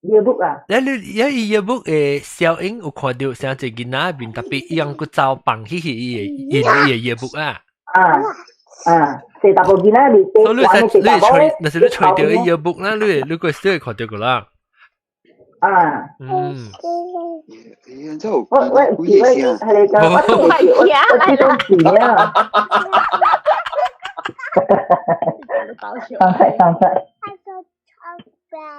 E: yearbook 啊，
C: 你yearbook 小英有看到像只囡仔面特別樣個照放起伊yearbook 啊。
E: 四大部囡仔面，
C: 所以你吹到嘅 yearbook 啦，你個still 看到個啦。
E: 我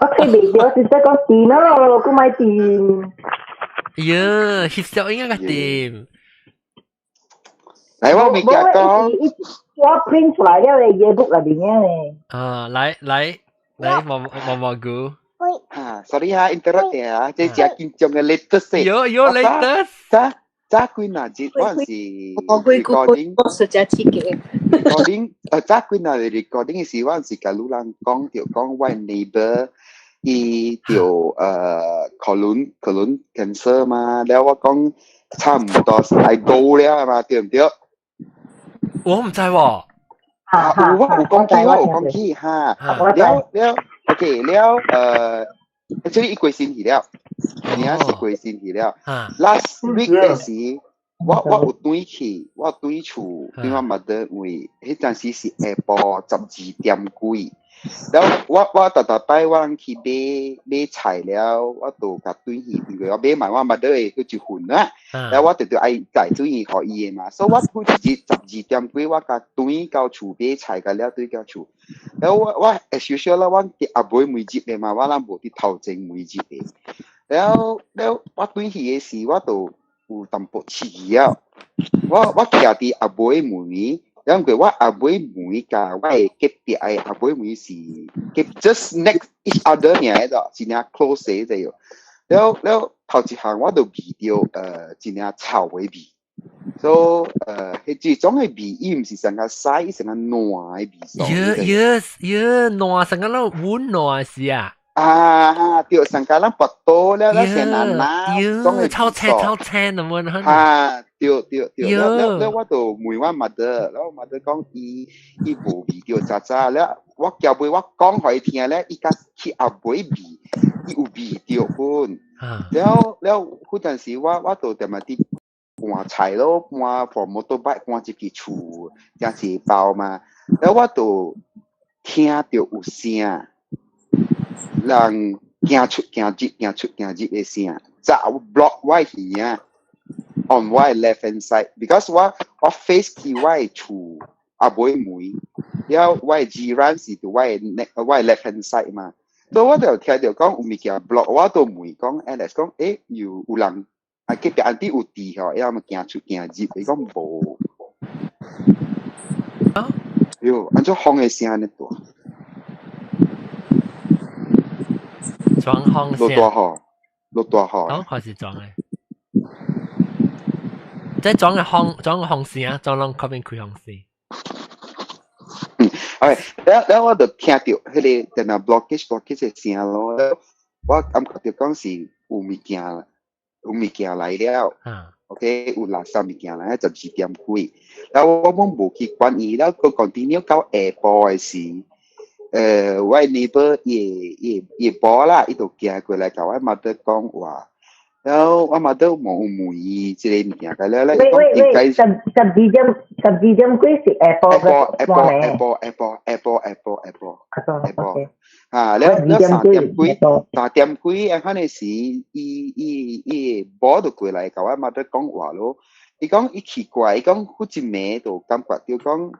E: 我睇未到，只講掂咯，佢買掂。
C: 呀，翕相應該掂。
D: 嚟我未講。
E: 我 print 出來了咧，yearbook 裏邊咧。
C: 啊，來，毛菇。
D: sorry 哈 interrupt 你啊，即係緊張嘅 latest。
C: 有 latest。
D: 早幾那節嗰陣時 recording，早幾那 recording 嘅時嗰陣時，假如人講我 neighbor 伊條colon cancer 嘛，แล้ว我講差唔多係高了嘛，對唔對？
C: 我唔知喎。我
D: 講起嚇，แล้วOK แล้วactually 一季先去了，你啊是季先去了。last week 嘅時，我有轉去，我轉厝對我 mother 位，迄陣時是下晡12點幾。แล้ว我特擺我人去買菜了，我就甲轉去，因為我買埋我 mother 嘅嗰隻飯啦。แล้ว我就愛帶轉去給伊嘅嘛，所以我嗰時12點幾，我甲轉到厝買菜個了，對到厝。แล้ว我少少啦，我啲阿妹每節嘅嘛，我諗冇啲頭前每節嘅。แล้ว我轉去嘅時，我就有淡薄遲啊。我騎啲阿妹妹。因為我阿妹妹甲我嘅隔壁嘅阿妹妹是 just next each other 嘅度，真係 close 嘅啫。แล้ว頭一項我就味到真係臭嘅味，所以迄種嘅味，伊唔是成個細，成個爛嘅味。
C: 爛成個都碗爛是啊。
D: 對，成個人拔刀了，成難拿，
C: 臭青咁
D: 樣。對，แล้ว我就問我 mother， แล้ว mother 講伊無味到渣渣，แล้ว我叫佢我講佢聽咧，伊甲去後尾味，伊有味到款。แล้ว嗰陣時我就點啊啲搬菜咯，搬 from motorbike 搬入去厝，真是包嘛。แล้ว我就聽到有聲。人行出嘅聲，就 block 我耳啊 ，on 我 left hand side，because 我 face 去我厝阿妹妹，然後我 jiran 是對我 left hand side 嘛，所以我就聽到講有物件 block， 我就問講 Alex 講，有人啊隔壁阿弟有地嗬，然後咪行出入，伊講無，安怎風嘅聲呢多？
C: 裝風聲，
D: 落大雨，
C: 哦，還是裝嘅，即係裝嘅風聲，裝攏嗰邊開風聲。
D: OK，แล้ว我就聽到迄個電腦 blockage 嘅聲咯，我感覺到講是有物件來了，OK， 有垃圾物件來，12點幾，แล้ว我冇去管伊，แล้ว佢 continue 到下晡嘅時。我 neighbor 也波啦，伊就行過來甲我 mother 講話，然後我 mother 問伊即個物件，佢咧應該12
E: 點幾是下晡
D: แล้ว3點幾可能是伊波就過來甲我 mother 講話咯，伊講伊奇怪，伊講好似咩就感覺到講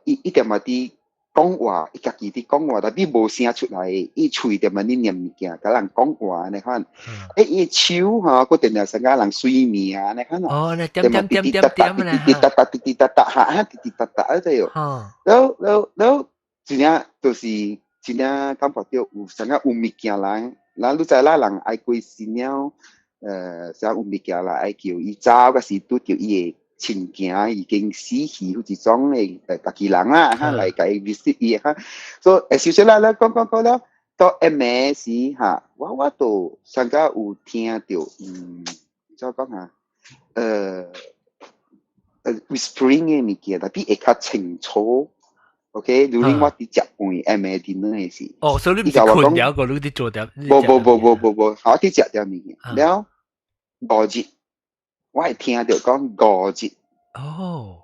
D: 伊點啊啲。講話，伊家己啲講話，但係無聲出來，伊喙點啊啲念物件，甲人講話，你看，伊手哈，嗰定係成個人睡眠啊，你看
C: 哦，你點啦，
D: 滴滴答答嚇，滴滴答答嗰啲喲，แล้ว真係就是真係感覺到有成個有物件人你知啦，人愛過新了，成有物件人愛叫伊走，嗰時拄叫伊個。親情已經死去，好似種嘅家己人啦，嚇嚟甲伊 visit 伊嚇，所以少少啦，講啦，到下暝時嚇，我都上個有聽到，怎講嚇，whispering 嘅物件，但係會較清楚 ，OK， 如果我啲食飯下暝啲呢嘅時，
C: 哦，所以你唔係困了個，你啲做掉，
D: 冇，我啲食掉物件，แล้ว5日。我係聽到講5日。
C: 哦，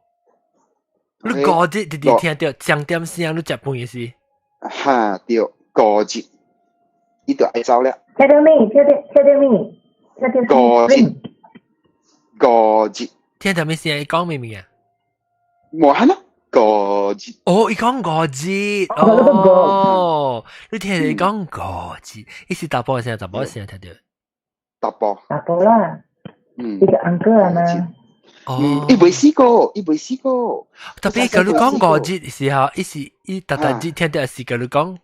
C: 你5日直直聽到上點聲，你食飯嘅時。
D: 嚇，對，5日，伊就愛走了。
E: 聽到咩？5日。
C: 聽到咩聲？你講咩啊？
D: 冇嚇啦，
C: 5哦，伊講5節哦，你聽你講5節，伊是大波聲，大波聲聽到。
E: 大波啦，呢個uncle啊嘛。
D: 伊未試過。
C: 特別佢講5節時候，伊特特節聽到是佢講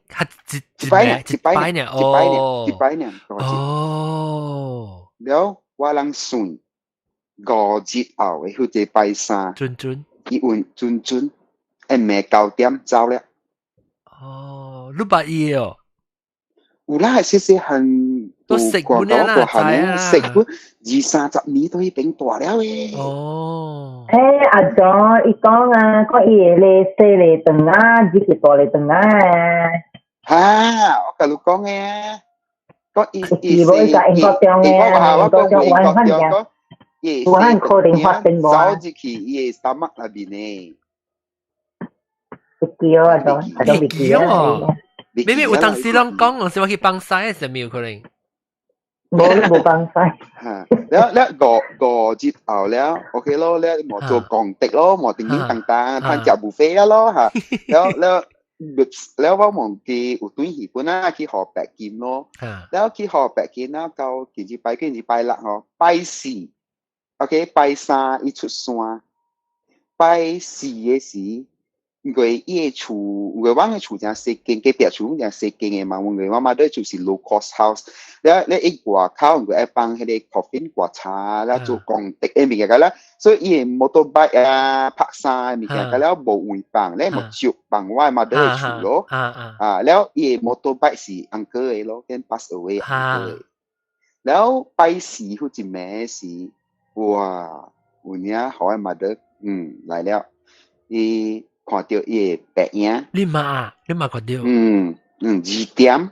C: 一擺呢，哦。
D: 了，我人算5節後嘅，佢哋拜3。
C: 準。
D: 伊運準，暝9點走了。
C: 哦，你捌伊哦？
D: 有啦，細漢
C: 都食過啦，
D: 食過20-30年都已經大了誒。
C: 哦。
E: 阿John，伊講啊，講伊嚟細嚟長啊，自己大嚟長啊。
D: 嚇，我甲你講嘅，講伊
E: 英國中嘅，英國中灣翻嘅，灣可能發生過。
D: 走入去伊嘅stomach那邊呢。
E: 會叫啊，John，係都會叫啊。
C: 明明有當時攏講，是我去幫曬，係咪有可能？
E: 冇幫曬。
D: 嚇，แล้ว5節後了 ，OK 咯，แล้ว冇做降迪咯，冇叮叮當當，攤食 buffet 咯嚇，แล้วว่าหมองกีอุตุยญี่ปุ่นนะที่หอแปะกินเนาะแล้วที่หอแปะกินนะเกากินจีไปละเหรอไป4โอเคไป3อี出山ไป4嘅時佢伊個厝佢灣嘅厝真細間隔壁厝真細間嘅嘛佢媽媽都就是 low cost house แล้ว一外口佢會幫迄個 coffin 掛茶แล้ว做降迪嘅物件啦所以伊摩托拜拍山嘅物件แล้ว冇會幫แล้ว冇接幫我媽都係厝咯แล้ว伊摩托拜是 uncle 嘅咯跟 pass away uncle 嘅แล้วไป4好似咩事哇有呢好嘅媽都來了伊看到伊個白影，
C: 你嘛看到
D: 2點，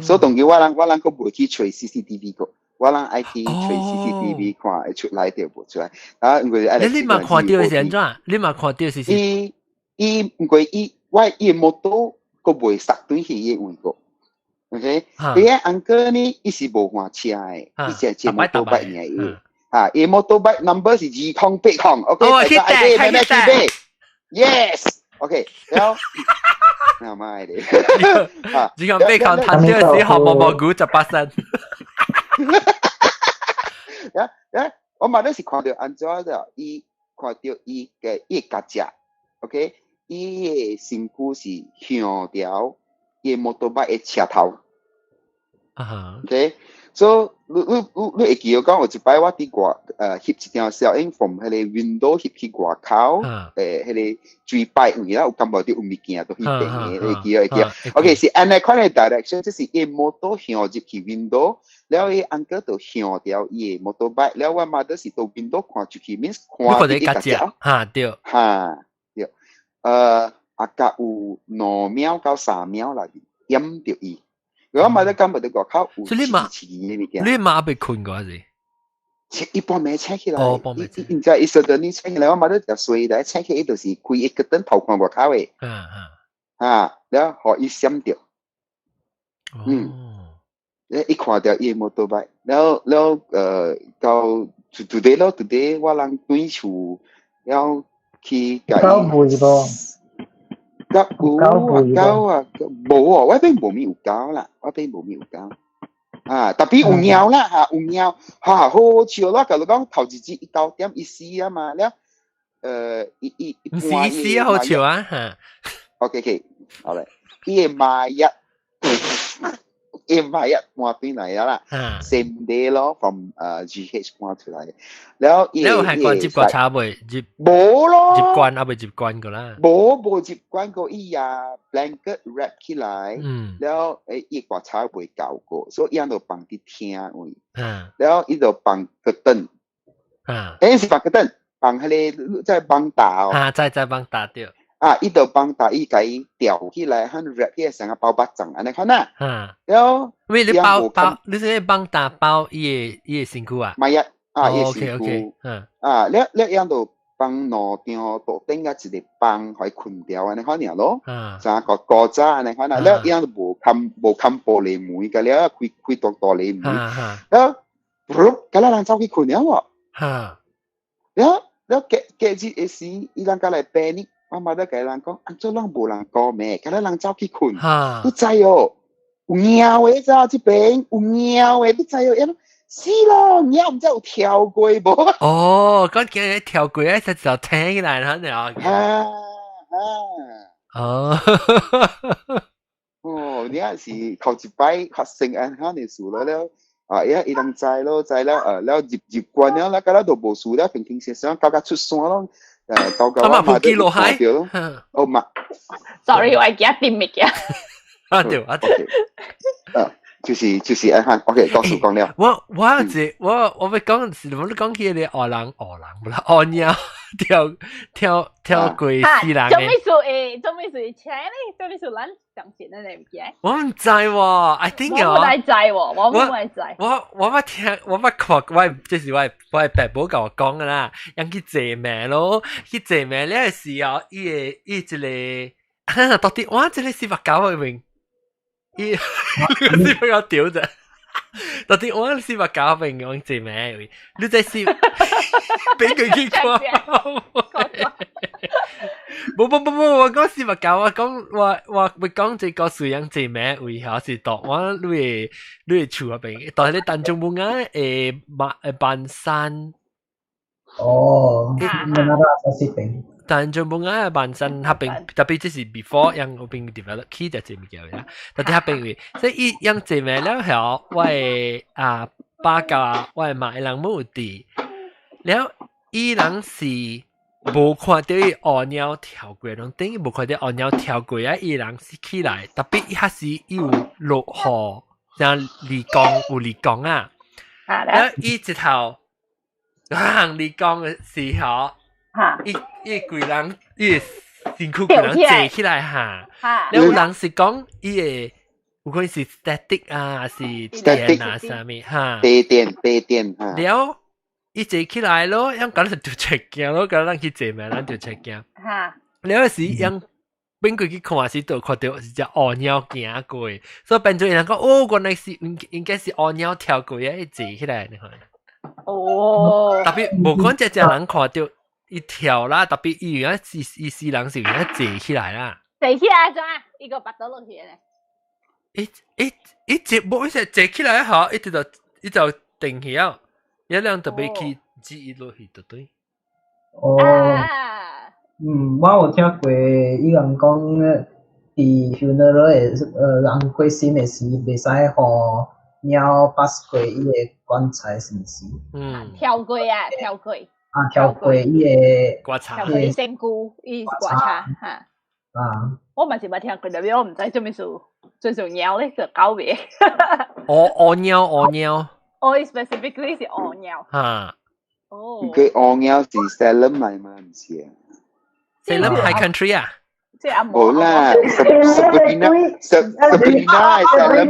D: 所以當然我人個冇去吹 CCTV 個，我人愛去吹 CCTV 看會出來條無出來，
C: 你嘛看到是安怎？你嘛看到是？
D: 伊唔過伊摩托個未殺對去伊換個 ，OK？ 伊個 uncle 呢，伊是無換車嘅，伊只係摩托擺嘅伊。伊摩托拜 number 是208 ，OK？ 大家愛咩咩咩 ？Yes，OK。แล้วน่าไม่เลย
C: 208彈掉時候冇估10%。
D: 我嘛都是看到安怎的，伊看到伊嘅腳趾 ，OK？ 伊嘅身軀是向條伊摩托拜嘅車頭 ，OK？ So 你會記得講，有一擺我佇外翕一條小影 from 迄個 window 翕去外口，迄個水擺位啦，有感覺到有物件都翕平嘅，會記得。OK， 是安尼款嘅 direction， 即是伊摩托向入去 window， แล้ว伊 uncle 就向掉伊摩托擺，แล้ว我媽都是到 window 看出去 ，means 看伊個隻，
C: 對，
D: 對，大概有2秒到3秒啦，點着伊。我買得今日的外口有刺嘅物件。
C: 你媽被困過是？
D: 一般未請起來。
C: 然
D: 之後伊說到你請起來，我買得就衰來請起，伊就是開一個燈頭看外口嘅。แล้ว互伊閃掉。แล้ว伊看到伊摩托擺，แล้ว到 today 我人對厝要去解。有狗啊，冇喎，我邊冇咩有狗啦，我邊冇咩有狗特別有鳥啦有鳥好笑啦，佢講頭一節9點一死啊嘛，了
C: 死好笑啊
D: ，OK， 好嘞，伊買一換轉來啦，same day 咯 ，from GH 換出來，แล้ว
C: 係關接個差未？
D: 冇咯，
C: 接關啊，未接關個啦。
D: 冇接關個伊啊 blanket wrap 起來，แล้ว伊個差未夠個，所以伊喺度幫啲聽位，แล้ว伊就幫個燈，是幫個燈，幫迄個即係幫打哦，
C: 再幫打掉。
D: 伊就幫打伊個吊起來，喺 wrap 起來成個包巴掌，安尼看呐。แล้ว
C: 你包，你是幫打包伊個身軀啊？
D: 唔係伊身軀。แล้ว伊就幫攞張桌頂個一個幫可以困掉，安尼看呀咯。成個高渣安尼看呐，แล้ว伊就無冚玻璃門個，แล้ว開大玻璃門，แล้ว咁啦，人走去困了喎。แล้ว
H: 日嘅時，伊人家來病你，我媽得甲人講，安怎攏無人講咩？今日人走去困，你知哦？有貓誒，咋？這邊有貓誒，你知哦？是咯，貓唔知有跳過無？
C: 哦，講今日跳過咧，就聽起來很了。
H: 哦，你係是頭一擺發生安咁嘅事了。啊！伊人知咯，了入關了，那個啦都無事了，平平常常搞出山咯，搞我嘛都看到咯。哦嘛
G: ，sorry， 我記得點乜嘅？
C: 對，
H: 就是安哈 ，OK， 告訴講了。
C: 我要講是，我講起你惡人唔啦，惡鳥跳過死人嘅。
G: 做咩事？請你做咩事？咱上線啊，你唔記得？
C: 我唔知喎 ，I think
G: 我冇知喎，我冇知。
C: 我聽，我看，即是我係爸母甲我講噶啦，人去坐命咯，去坐命呢時候，伊一個，到底我這個是目狗嘅名。伊是比較屌啫，到底我是目狗嘅名用字名，你在是俾佢去看。冇，我講是目狗，我講這個水樣字名為何是讀我你厝入邊，但係你當中冇啱半山。
B: 哦，你那個是邊？
C: 但做冇啱bản身合併，特別即是 before yang 嗰邊 develop key 就係物件啦。但係合併嘅，即係伊樣做咩了後，我爸教我買人冇地，了伊人是無看到伊鸚鳥跳過，攏等於無看到鸚鳥跳過啊！伊人是起來，特別伊係是有落雨，像離江啊，了伊一頭行離江嘅時候。伊鬼人，伊辛苦鬼人坐起來哈。了有人是講伊個，有可能是 static 啊，是電啊啥物哈。
H: 地電哈。
C: 了伊坐起來咯，樣講就出鏡咯，講咱去坐咩，咱就出鏡。了時樣邊個去看時都看到是隻鸚鳥行過，所以變做人講哦，原來是應該是鸚鳥跳過啊，伊坐起來你看。
G: 哦。
C: 特別無講隻人看到。一跳啦，特別伊而家是人是而家坐起來啦。
G: 坐起來怎啊？伊個拔到落去咧。
C: 一坐冇一隻坐起來後，一就定起啊，一兩特別去指伊落去就對。
B: 哦。我有聽過伊人講，佇 funeral 人過身嘅時，袂使互鳥巴過伊個棺材，是毋是？
G: 跳過啊，跳過。
B: 跳過伊個
C: 刮擦，
G: 跳過伊身軀，伊刮擦嚇。我嘛是冇聽過，特別我唔知做咩事，最常鳥咧就狗尾。
C: 鸚鳥。
G: 哦 ，specifically 是鸚鳥。
C: 嚇。
G: 哦。
H: 佢鸚鳥是 Salem 嚟嘛？唔是啊。
C: Salem High Country 啊？
G: 即係阿冇
H: 啦 ，Sabrina 係 Salem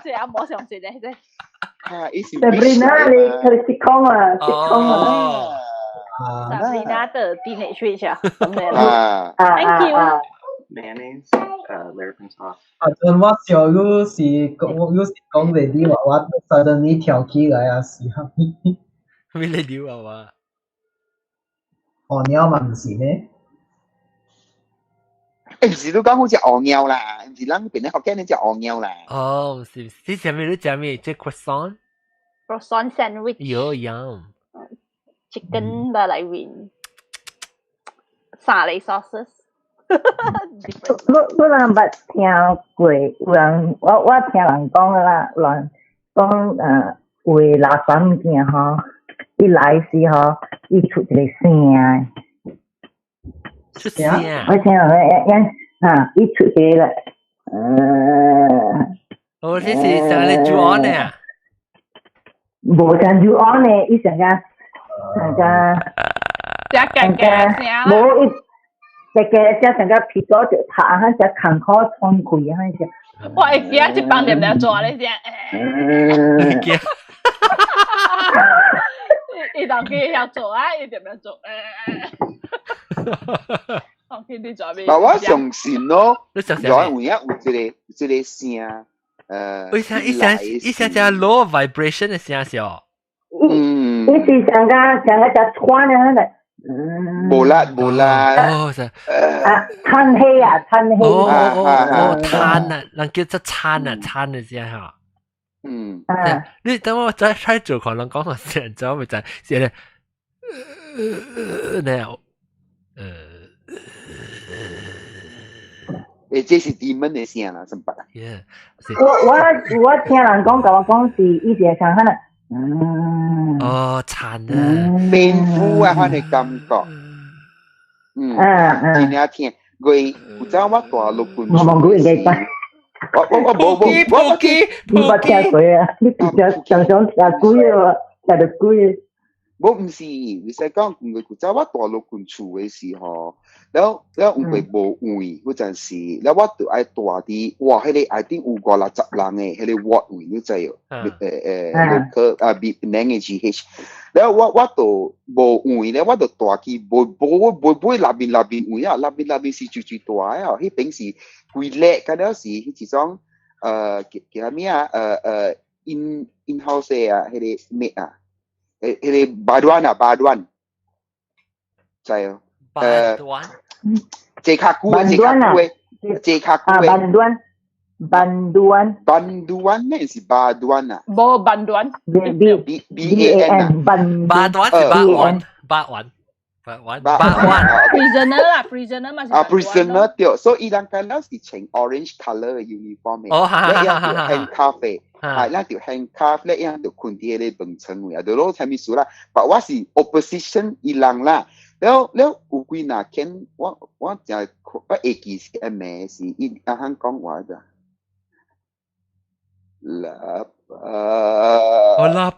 G: 即係阿冇上次咧啫。
E: Sabrina 你佢sitcom 啊，sitcom 啊。
G: Sabrina 的 Teenage Witch 啊，咁樣。
E: Thank you。Mayonnaise,
I: American sauce。
B: 我想你是講嚟啲話，我 suddenly 跳起來啊，是啊。
C: 咩嚟啲話話？
B: 鸚鳥嘛唔是咩？
H: 唔是都講好似鸚鳥啦，唔是咱邊咧學緊你隻鸚鳥啦。
C: 哦，唔是，你講咩？你講咩？即 croissant。croissant
G: sandwich。
C: 有 yum。chicken
G: 的來源，沙律 sauces。
E: 我人捌聽過，有人我聽人講啦，人講為垃圾物件吼，伊來時吼，伊出一個聲。
C: 出聲。
E: 我聽人伊出一個
C: 哦，這是上嚟煮安嘅啊？
E: 無上煮安嘅，伊上個。冇一成個皮多就拍下只坎坷痛苦一下只。
G: 我係記得一幫點樣做你先。你當佢要做啊？你點樣做？
H: 我相信咯，有一個聲，
C: 一聲只 low vibration 嘅聲是哦。
E: 你是上个只穿啊的。
H: 无啦。
C: 哦，是
E: 炭黑啊，炭黑。
C: 哦，炭啊，人叫做炭啊，炭啊，这哈。你等我再做可能讲下先，就咪就係咧，
H: 這是demon的聲啦，真白啊！
E: 我聽人講，甲我講是以前上海
C: 哦，慘啊
H: ，painful啊，佢哋感覺，真係聽，佢唔知我大陸本
E: 我冇估嘅吧？
H: 我冇，
E: 我聽過啊，你常常聽鬼啊，聽到鬼。
H: 我唔是，你使講佢知我大陸本厝嘅時候。แล้ว佢冇位嗰陣時，แล้ว我就愛大啲，哇！佢哋一定有50人嘅，佢哋วัด位你知哦，佢Penang嘅 GH， แล้ว我就冇位咧，我就大機冇那邊位啊，那邊是最大啊，佢平時貴叻，嗰啲是佢種叫咩啊？in house 啊，佢哋咩啊？佢哋baduan，知哦。
E: Banduan
H: 咩是baduan啊？
G: 冇banduan
H: BAN
C: baduan 是baduan
G: prisoner 啦 prisoner 嘛
H: prisoner 對，所以人間是穿 orange color 嘅 uniform 嘅，咧樣條 handcuff 嘅，係咧條 handcuff 咧樣條困啲咧笨層嘅，就攞睇咪數啦，但我是 opposition 伊人啦。แล้ว有幾那間我就我會記是個名是伊阿香講話的
C: 喇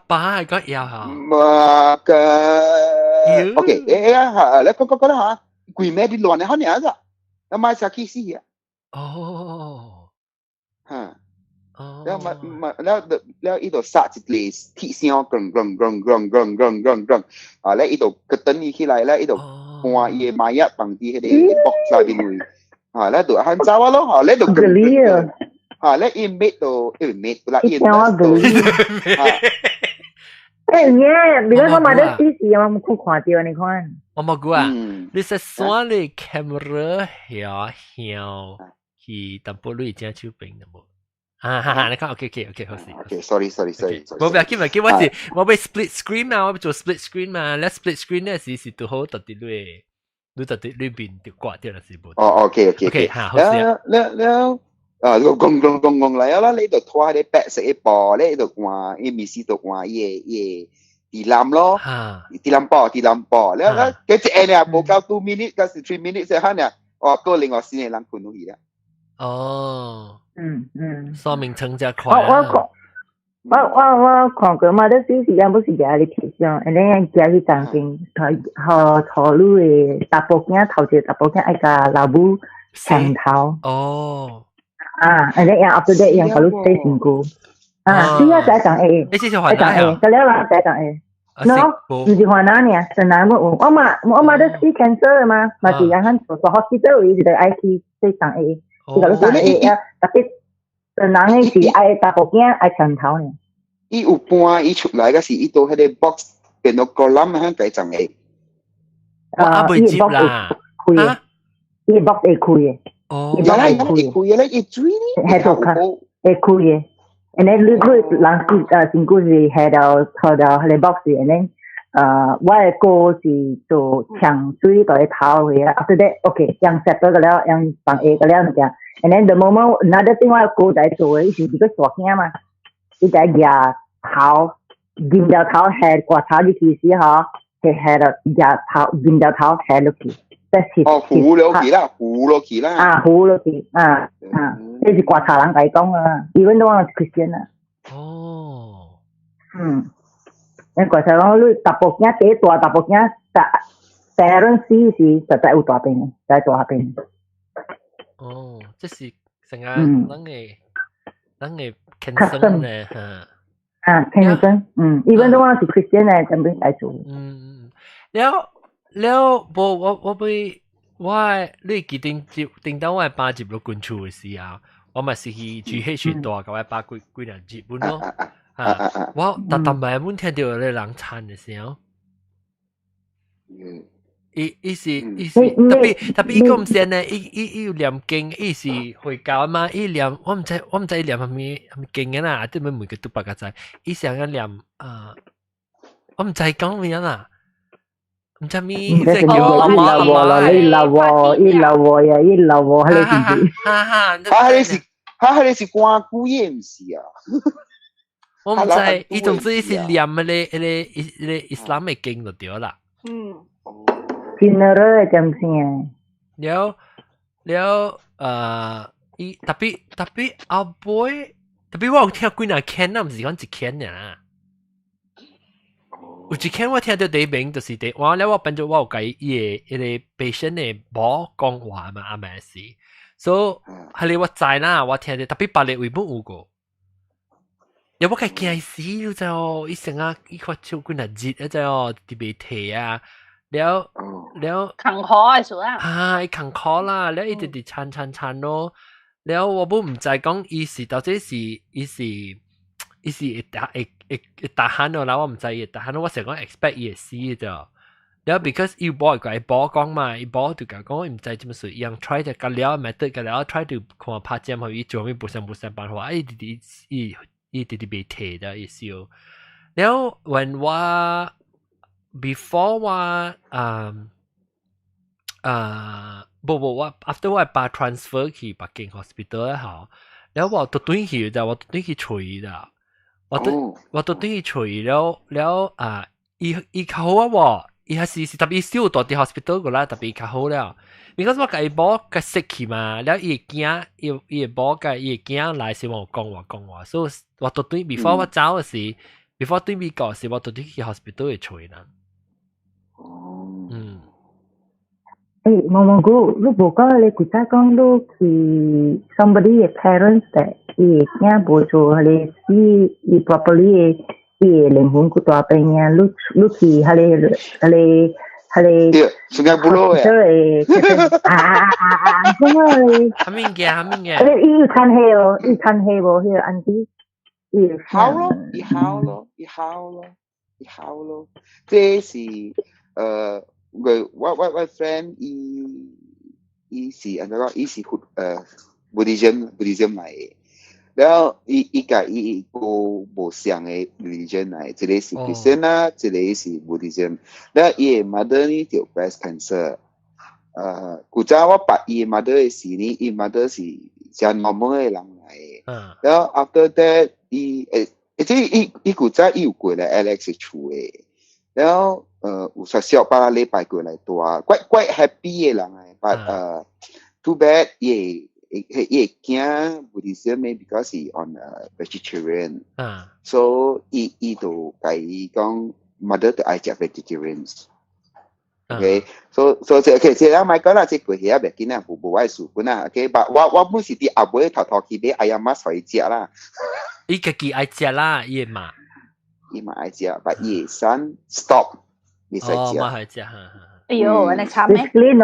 C: 叭個要嚇
H: 嘛個 OK 嚇你講啦嚇幾名啲亂嘅嚇你啊咋那買啥機事啊
C: 哦
H: 嚇แล้วอีตัวสัตว์เลยที่เสียงกรงแล้วอีตัวกระตุ้นอีกทีแล้วอีตัวหัวเย่มายะบางทีให้ได้บอกลายเป็นมือแล้วตัวหันจ้าวแล้วแล้วตัวกระตุ้นแล้วอีเม็ดตัวเม็ดละอีตัว
E: เนี่ย比如我買得機時我冇看到你看
C: 我冇估啊你是耍你 camera 曉去淡薄你正手柄的冇你看 OK 好事
H: sorry
C: 冇別緊我被 split screen 嘛我做 split screen 嘛你 split screen 呢是都好特啲咧你特啲裏邊就掛掉啦是冇
H: OK
C: 好事
H: แล้วกงแล้ว你就拖喺啲白色嘅布咧就話啲面試就話嘢地冧咯地冧布แล้ว嗰隻เนี่ย冇夠2 minutes 嗰時3 minutes 先呢個另外4年人困到去啦
C: 哦說明成只快
E: 我看過嘛，啲時間不是嘅，你睇上，你家去當兵，頭路嘅大部件頭隻大部件愛個老母長頭。
C: 哦。
E: 你樣 after that 樣頭路洗身軀。對啊，在當 A。
C: 你這是華南呀？
E: 得了啦，在當 A。no，唔是華南呢，是南部。我媽都是 cancer 嘛，嘛是樣喺做 hospital 一直在 IT 在當 A。呢個當 A 啊，特別。人嘅是愛大部件愛長頭呢。
H: 伊有搬伊出來嘅是伊到迄個 box 變到個冧喺計層嘅。
C: 未接啦。
E: 伊 box 會開嘅。
C: 哦。
H: 伊 box 會開嘅咧，伊水呢？
E: 係度卡會開嘅。and then 你人身軀是係到拖到迄個 box and then 我嘅哥是做搶水到啲頭嘅。after that OK， 樣 set 咗個了，樣放 A 個了物件。And then the moment another thing 我哥在做嘅，是比較大件嘛，伊在夾頭，金條頭下掛頭入去時候，係下到夾頭金條頭下落去，即係
H: 糊落去啦，糊落去，呢是掛頭人嚟講啊 ，even though 我係 Christian 啊。
C: 哦。
E: 你掛頭講你大部件幾大，大部件第二陣時是實在有大病嘅，在大病。
C: 哦，即是成日人嘅 concern 咧嚇。
E: concern，even though 我是 Christian 咧，根本係做。
C: แล้ว我你記定到我8集落軍處嘅時候，我咪是去GH大，甲我8幾人接本咯。我但係冇聽到你人撐嘅時候。伊是特別伊個唔是呢，伊有念經，伊是會教嘛，伊念我唔知伊念係咪經嘅啦，即係每個都白個仔，伊成日念我唔知講咩啦，唔知咩即係叫
E: 伊流喎呀，伊流喎喺你邊？
H: 你是關姑爺唔是啊？
C: 我唔知，伊總之伊是念嗰Islam嘅經就對啦。
E: funeral 咁先。
C: 了伊特別後尾，特別我有聽幾若間啊，唔是講一間啊。有一間我聽到第一名就是我了，我變咗我有甲伊個 patient 嘅某講話嘛，啱咪是，所以係你我知啦，我聽到特別別嘅為本有個。有我佢驚死咗就，伊成日伊個超幾若日啊就特別提啊。了
G: 坎坷嘅事
C: 啊，坎坷啦，了一直直撐咯，了我本唔知講伊是到底是伊是會打鼾咯，啦我唔知會打鼾，我成日講 expect 伊會死嘅啫。了 because 伊保個伊保講嘛，伊保就講我唔知點算，伊樣 try 就隔了 method 隔了 try 就看拍針後伊做咩不上辦法，伊直被提的意思。了 when 我before 我我 after 我把 transfer 去北京 hospital 咧好，แล้ว我到短期就我短期除啦，我到短期除แล้ว伊較好啊喎，伊係是特別少到啲 hospital 個啦，特別較好了。because 我甲伊冇甲識去嘛，แล้ว伊驚伊冇甲伊驚來時我講話，所以我到短 before 我走嘅時 before 短美國時我到短去 hospital 去除啦。
E: Mama go, lu buka le kita kong lu ki somebody parents that nya bojo le si properly linh hồn của tòa bên nhà lúc thì hale
H: sungai buloh ya
E: đúng rồi
C: hamin nghe
E: you can have here auntie
H: hao lo thế thì người what friend ý是anh nói ý是Buddhism nàyแล้วอีก個無相嘅 religion 嚟，一個是 Christian 啦，一個是 Buddhism。แล้ว伊個 mother 呢條 breast cancer，古早我捌伊個 mother 嘅時呢，伊 mother 是真 normal 嘅人嚟。แล้ว after that 伊古早伊有過嚟 Alex 厝嘅，แล้ว有16把禮拜過嚟住，quite happy 嘅人嚟，but too bad 伊驚 Buddhism because he on vegetarian， so 伊就計講 mother 就愛食 vegetarians，OK， so 即係買講啦，即係佢係別見啦，無愛事本啦 ，OK， but 我本是啲阿妹頭去買哎呀媽所以食啦，
C: 伊家己愛食啦，伊嘛
H: 愛食 ，but 伊生 stop， 你使食，
C: 哦，愛食哈。
G: 哎呦，你慘咩
E: ？Basically,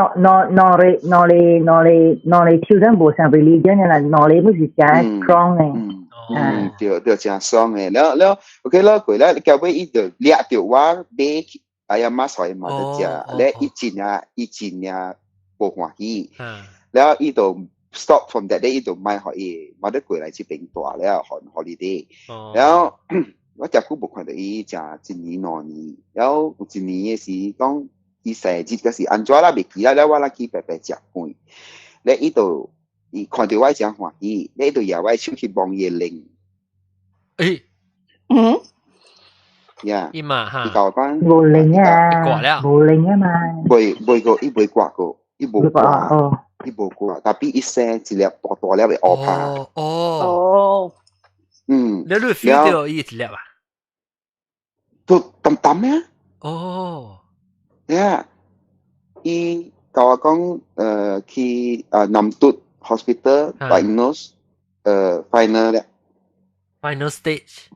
E: knowledge children 冇上 religion 嘅啦，knowledge 不是真 strong 嘅。
H: 對真 strong 嘅，แล้ว OK 啦，佢咧交俾伊就掠條話俾哎呀媽所以冇得食，咧伊真呀無歡喜，แล้ว伊就 stop from that day， 伊就買可以冇得過嚟這邊大แล้ว holiday， แล้ว我真係冇看到伊食一年兩年，แล้ว有一年嘅時講。伊生日嗰時安怎啦未記啦，了我啦去白白食飯，咧伊就伊看到我真歡喜，咧伊就搖我手去望伊靈。呀，
C: 伊嘛哈，
H: 伊甲我講
E: 冇靈啊，
C: 掛了，
E: 冇靈啊嘛，
H: 未過，伊未掛過，伊無掛，但係伊生一粒大粒嘅烏帕。
G: 哦，
C: 你 feel 到伊一粒啊？
H: 都淡淡咩？
C: 哦。
H: 呀，伊甲我講去南都 hospital diagnose final 咧
C: final stage。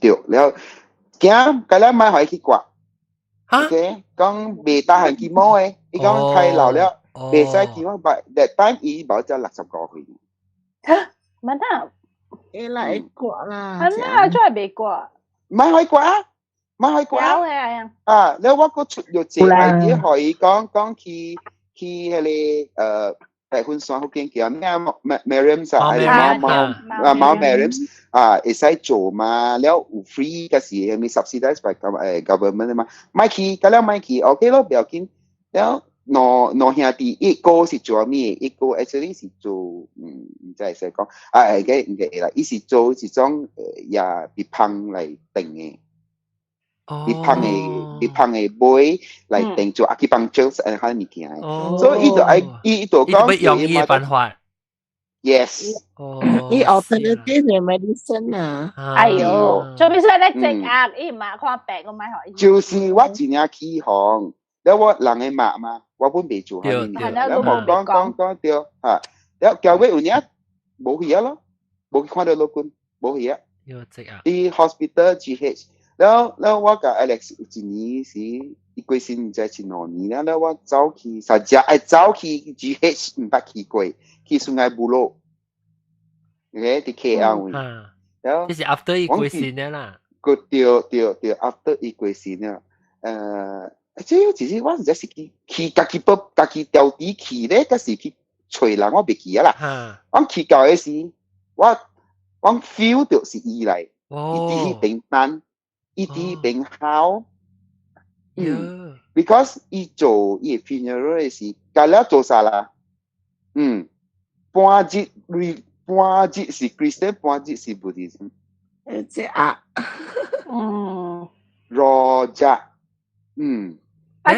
H: 對，แล้ว驚嗰兩買可以去刮 ，OK， 講未打行起毛誒，伊講太老了，未使起毛，but that time 伊冇咗60個歲。
G: 嚇，乜啊？
H: 誒啦，會掛啦，
G: 係咩啊？真係未掛，
H: 唔係可以掛，唔係可以掛。
G: 有嘅。
H: 啊，你我個出咗隻 idea 可以講去迄個大婚山福建叫咩？Mariams 啊，係貓 Mariams 啊，會使做嘛？了有 free 嘅時係咪 subsidized by government 啊嘛？買去，咁樣買去 OK 咯，不要緊。了兩兄弟一個是做咩？一個 actually 是做唔知係使講啊，嘅啦，伊是做一種也別烹嚟定嘅。你烹嘅杯嚟定做 acupuncture 誒啲物件，所以伊度講
C: 用伊嘅辦法
H: ，yes，
J: 伊 alternative medicine 啊，
G: 哎呦，做咩先咧食啊？伊唔係看病咁買可以。
H: 就是我真正起行，了我人嘅罵嘛，我本未做下呢啲，了冇講對嚇，了教會有嘢冇嘢咯，冇看到老官冇嘢，啲 hospital GH。แล้วว่ากับ Alex จีนี้สิอีกสิ่งจะชิโนนี้แล้วว่าเจ้าขี้สัจจะเจ้าขี้ GH ไม่ขี้กวยขี้สุนัยบุโรโอเคที่ KL
C: แล้วที่ after อีกสิ่งเนี่ยล่ะ
H: ก็เดียว after อีกสิ่งเนี่ย即係我就是ขี้家己掉底ขี้咧，嗰時ขี้吹人我別ขี้啊啦，我ขี้教嘅時我 feel 到是伊嚟，伊啲平淡。一啲病好，because 伊做伊 funeral 嘅時，隔了做啥啦？半節是 Christian， 半節是 Buddhism。
J: 即啊，
H: 羅隻，
G: 啊，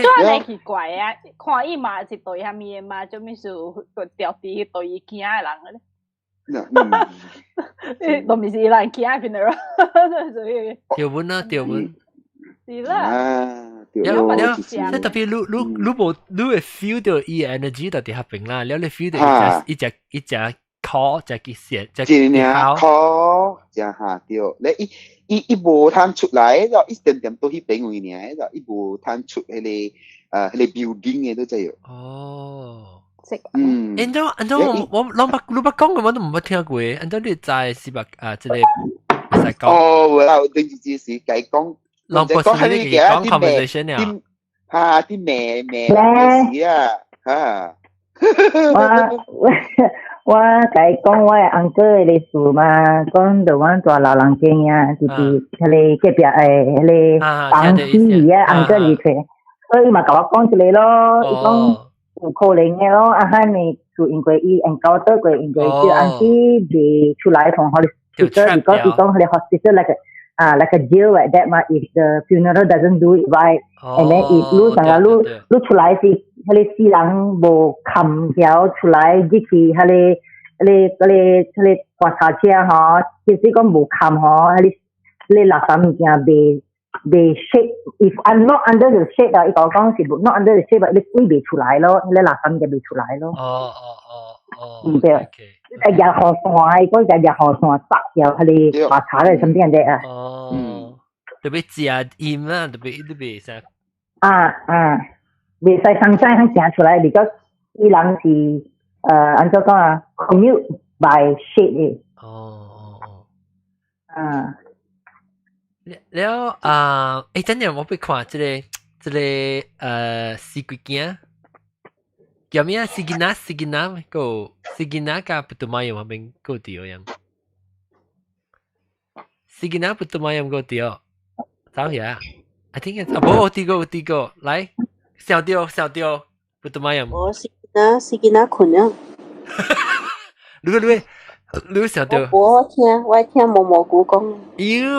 G: 做係奇怪啊！看伊嘛是對下面嘛，做咩事個掉地對伊驚嘅人咧？都唔是人驚邊咯，所以
C: 條文啊，條文。
G: 是啦。
C: 你特別你會 feel 到伊 energy 到底下邊啦，你 feel 到一隻 call 隻結線，隻
H: call 隻下掉，你伊無攤出來，就一點點都去邊位呢，就伊無攤出迄個building 嘅都真有。
C: 哦。
G: 按
C: 照我老伯講嘅我都唔冇聽過嘅，按照你在是吧？即係實講。
H: 哦，我定住只是計講，
C: 老伯是你嘅講 conversation 啊？
H: 嚇，啲咩事啊？嚇！
E: 我計講我嘅 uncle 嘅事嘛，講到我做老人家啊，就是佢哋隔壁誒，佢哋房子啊 uncle 嚟嘅，所以嘛甲我講一個咯，伊講。有可能嘅咯，啊哈你就因為伊 encounter 過因為就安啲被出來從 hospital because 伊講佢哋 hospital like a jail like that 嘛 if the funeral doesn't do it right and then if 你成日你出來是佢哋死人無冚條出來即係佢哋觀察車嗬，其實講無冚嗬，佢哋垃圾物件被 shade if I'm not under the shade 啊，伊講是 not under the shade， 你會被出來咯，你垃圾就被出來咯。對，日日河山，嗰日日河山塞掉佢哋話查咧，甚至人哋啊。
C: 特別食鹽啦，特別食。
E: 未使生仔肯行出來，而家伊人是按照講啊 commute by shade 嘅。
C: แล้ว真係我ไป看這個四季鏡叫咩啊？四季娜個四季娜加不同埋有嗰邊個調樣，四季娜不同埋有個調，找下 I think it's 冇第個來小調不同埋有。
F: 我四季娜困啊。
C: 你小調。
F: 我聽蘑菇講。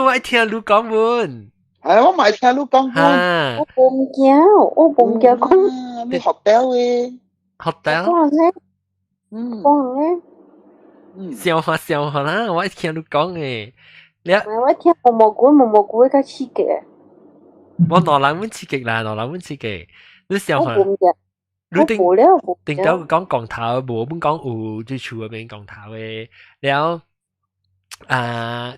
C: 我聽你講喎。
H: 係我咪聽你講喎。
F: 我唔驚講。
H: 你學到嘅。
C: 學到。
F: 講咧。
C: 笑下啦，我聽你講嘅。
F: 我聽蘑菇較刺激。
C: 我羅蘭溫刺激啦，你笑下。你定到講講頭，冇本講有最處嗰邊講頭嘅，แล้ว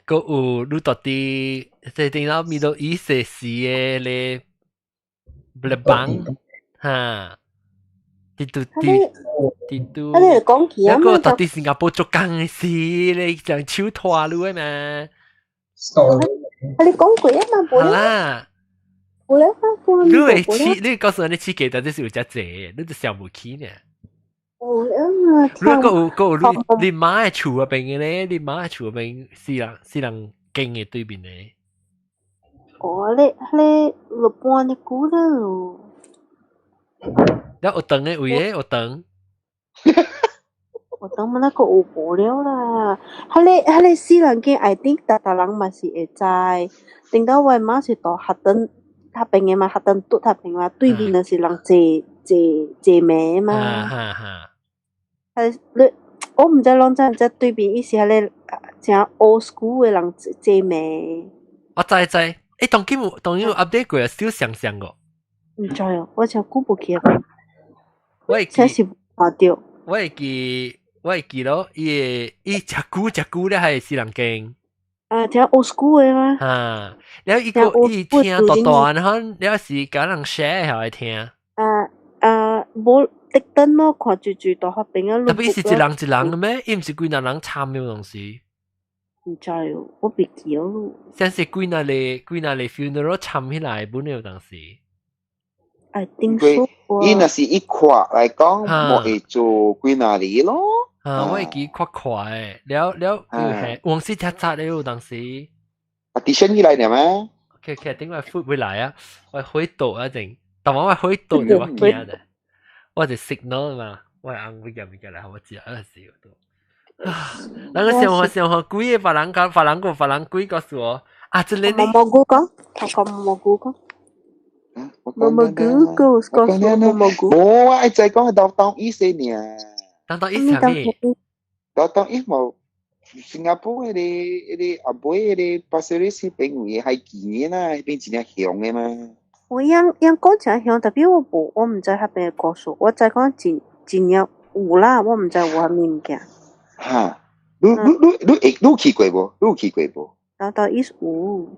C: 個有你到底即係定到Middle East嘅事嘅咧，不幫嚇，啲都
F: 啊，你講起啊
C: 嘛，到底新加坡做工嘅事，你就超拖路嘅嘛。
F: 你講過啊嘛，冇
C: 啦。
F: 冇啦，
C: 你會黐，你告訴你黐幾多啲是有隻謝，你就上唔起呢。
F: 冇啊，
C: 如果你媽係厝入邊嘅咧，你媽係厝入邊是人勁嘅對面咧。
F: 哦，你落班你估啦咯。
C: 有凳嘅位咧，有凳。
F: 我等乜那個有無聊啦，你私人嘅 I think 大人嘛是會知，等到我媽是到黑燈，黑邊嘅嘛黑燈嘟黑邊嘛，對面就是人借名嘛。係你我唔知啷真唔知對面意思係你正 old school 嘅人借名。
C: 我知，誒當今有 update 過啊，少上個。
F: 唔知啊，我就估唔起啊。
C: 我係
F: 真是看到。
C: 我會記咯，伊隻股咧係是人驚。
F: 啊，聽 old school 嘅嘛。
C: 啊，然後伊聽到段，然後有時甲人 share 下來聽。
F: 冇特登咯，看住到後邊啊。
C: 特別是一人嘅咩？伊唔是幾多人參與東西。
F: 唔知哦，我唔記咯。
C: 像是幾那類 funeral 參起來本有東西。
F: I think so。
H: 伊若是一塊嚟講，冇會做幾那裡咯。
C: 我會記塊誒，了係黃絲雜雜嘅有東西。
H: audition 起來點啊
C: ？OK， 點解 food 會來啊？我開到一定，但我開到就我驚嘅，我係 signal 嘛，我係按會入嚟，我知啊，係都。那個想學鬼嘅法蘭鬼告訴我啊，這裡
F: 你蘑菇講，他講蘑菇講。蘑菇告訴我蘑菇。
H: 冇啊，就係講當意思呢。
C: 當意思咩？
H: 當意冇。新加坡嗰啲阿妹嗰啲巴士啲並唔係見啦，邊只係響嘅嘛。
F: 我樣講就係響，特別我唔知係邊個告訴，我就講真有有啦，我唔知有係咩物件。
H: 嚇！你去過無？你去過無？
F: 到意思有。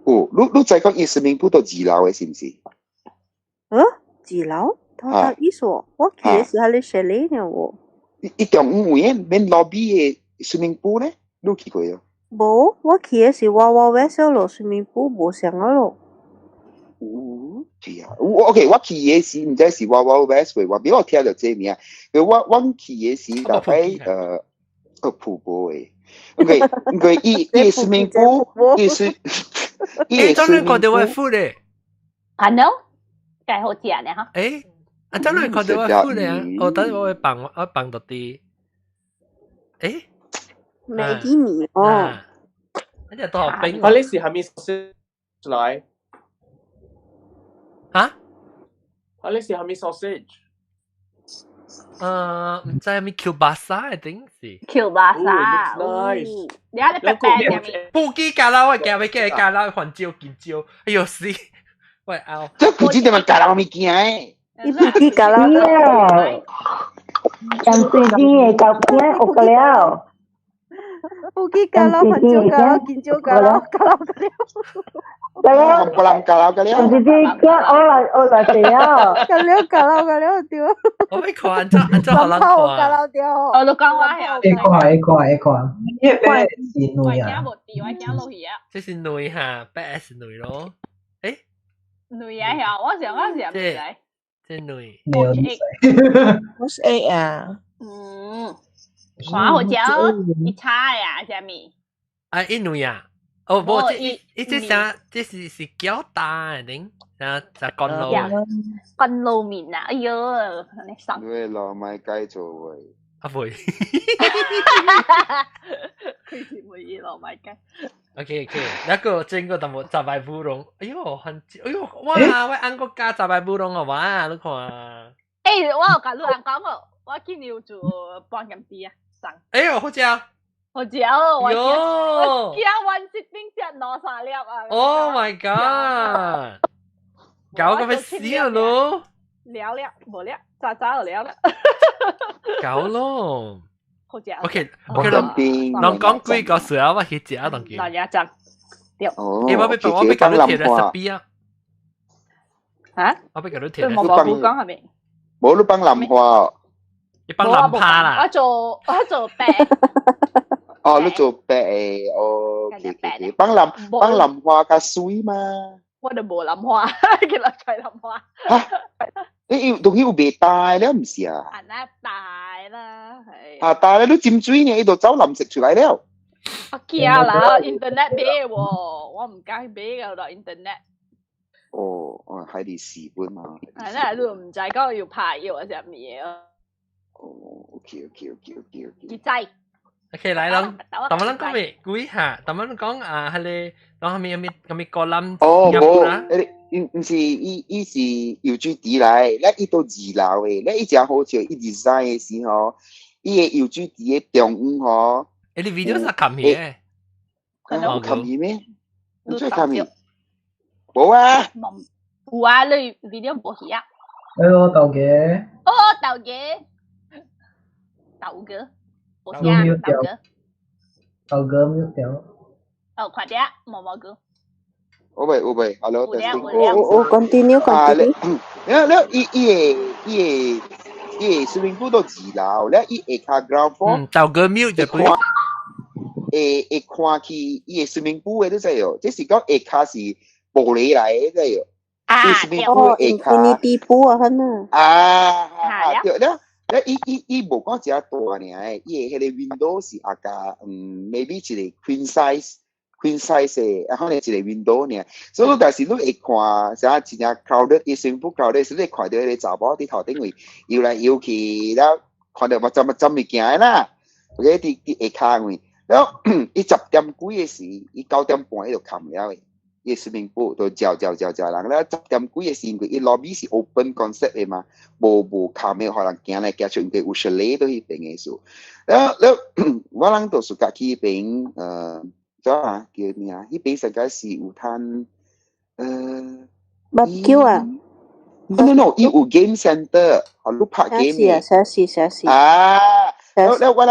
H: 哦，你再講意思明報到2樓嘅是唔是？2
F: 樓？到意思我去嘅時候你寫你呢喎。
H: 一棟5元免 lobby 嘅 swimming pool 咧，你去過啊？
F: 冇，我去嘅是娃娃 vessel 咯 swimming pool 冇上啊咯。
H: 係啊，OK， 我去嘅時唔知是娃娃 vessel， 我俾我聽到這名，我去嘅時大概瀑布嘅。OK， 伊 swimming pool， 伊是
C: 當然看到我付咧。
G: 係咯，梗係好似呢嚇。
C: 當然看到我付咧啊！我等我放到啲。
F: 未見面哦。
C: 一日到冰。
I: 你是係咪嚟？
C: 嚇？
I: 你是係咪 sausage？
C: 唔知係咪 kielbasa 一定是。
G: kielbasa，你睇你白白入面。
C: 布基咖啦，我夾咪夾咖啦，環椒見椒，哎呦死！喂拗。
H: 即係唔知點樣咖啦物件誒。
F: 你布基咖啦
E: 咩？人最啲嘅照片我個了。
F: 布基咖啦，環椒咖啦，見椒咖啦，咖啦個了。
H: 個人咖啦個了。
E: 人最啲嘅我來寫啊。
F: 個了咖啦個了掉。
C: 我未看，按照好難看。
F: 咖啦掉。
G: 我都講話係。
B: 會看。因為係女啊。
C: 這是女哈，白是女咯。
G: 女啊係，我想唔知。
C: 這女。
J: 我是 A 啊。
G: 看好椒一叉呀，下面。
C: 一女啊。哦，冇，這是腳大定，就乾撈。
G: 乾撈麵啊！哎呦，你爽。
H: 對咯，咪雞做喎。
C: 會。
G: 佢哋會意落買雞。
C: OK， 那個整個淡薄雜白烏龍，哎呦，哇！我按個加雜白烏龍啊，哇！你看。
G: 我有甲你人講過，我今日做半斤啲啊，สั่ง。
C: 哎呦，好食。
G: 好食哦！
C: 我
G: 驚วันสิบ丁只攞晒粒啊
C: ！Oh my god！搞咁咪死咯！
G: 了了，冇了，渣渣就了啦。
C: 搞咯！
G: 好食。
C: OK，能講幾個時候我去食啊？當佢。
G: 嗱，一陣。對。
H: 我
C: 俾搞你貼啦，10啊！
G: 嚇？
C: 我俾搞你貼啦。
G: 冇講係咪？
H: 冇你幫林花。
C: 你幫林趴啦。
G: 我做白。
H: 哦，你做白誒，哦，幫林花加水嘛。
G: 我就冇林花，叫落去林花。
H: 你仲要未大咧，唔是啊？
G: 啊，那大啦，係。
H: 啊，大咧都浸水呢，呢度走林食出嚟了。
G: 我驚啦 ，internet 俾喎，我唔敢俾噶落 internet。
H: 哦，喺啲試本嘛。
G: 係咧，都唔制，嗰個要排要或者咩咯。
H: 哦 ，OK。
G: 記仔。
C: OK，來咯，但係講咩？估下，但係講啊，係你，當係咪個冧？
H: 哦，冇，唔是，伊是UGD嚟，咧伊到2樓嘅，咧伊只好似伊 design 嘅時候，伊嘅UGD嘅中午嗬。
C: 你 video 係冚嘢？
H: 冚嘢咩？唔出冚嘢。冇啊。
G: 有啊，你 video 冇起啊。
B: Hello，豆嘅。
G: 哦，豆嘅。
B: 豆哥沒有掉。
G: 哦，快啲，冇哥。
H: 我喂 ，hello，
F: 我 continue。
H: 伊swimming pool 到2樓，咧伊下卡 ground floor。
C: 豆哥 mute 就對。
H: 會看去伊個 swimming pool 嘅都知哦，即是講下卡是玻璃嚟嘅知哦。
F: Infinity pool 啊，係
H: 啊，對啦。咧，伊無講只大爾，伊個迄個 window 是阿家，maybe 一個 queen size 嘅，可能一個 window 爾。所以但是你會看，啥真正 crowded， 伊全部 crowded，所以你看到迄個查某佇頭頂位搖來搖去，然後看到乜針物件啦，嗰啲下骹位，然後伊10點幾嘅時，伊9點半伊就冚了嘅。伊 swimming pool 都叫人咧，10點幾嘅時，伊 lobby 是 open concept 嘅嘛，無卡咩可能行來行去，因為有 chalet 都迄邊嘅數。然後我人都暑假去迄邊，叫咩啊？迄邊實在是有攤
F: barbecue 啊
H: ？No， 伊有 game center， 你拍 game 嘅。
F: 小事。
H: 然後我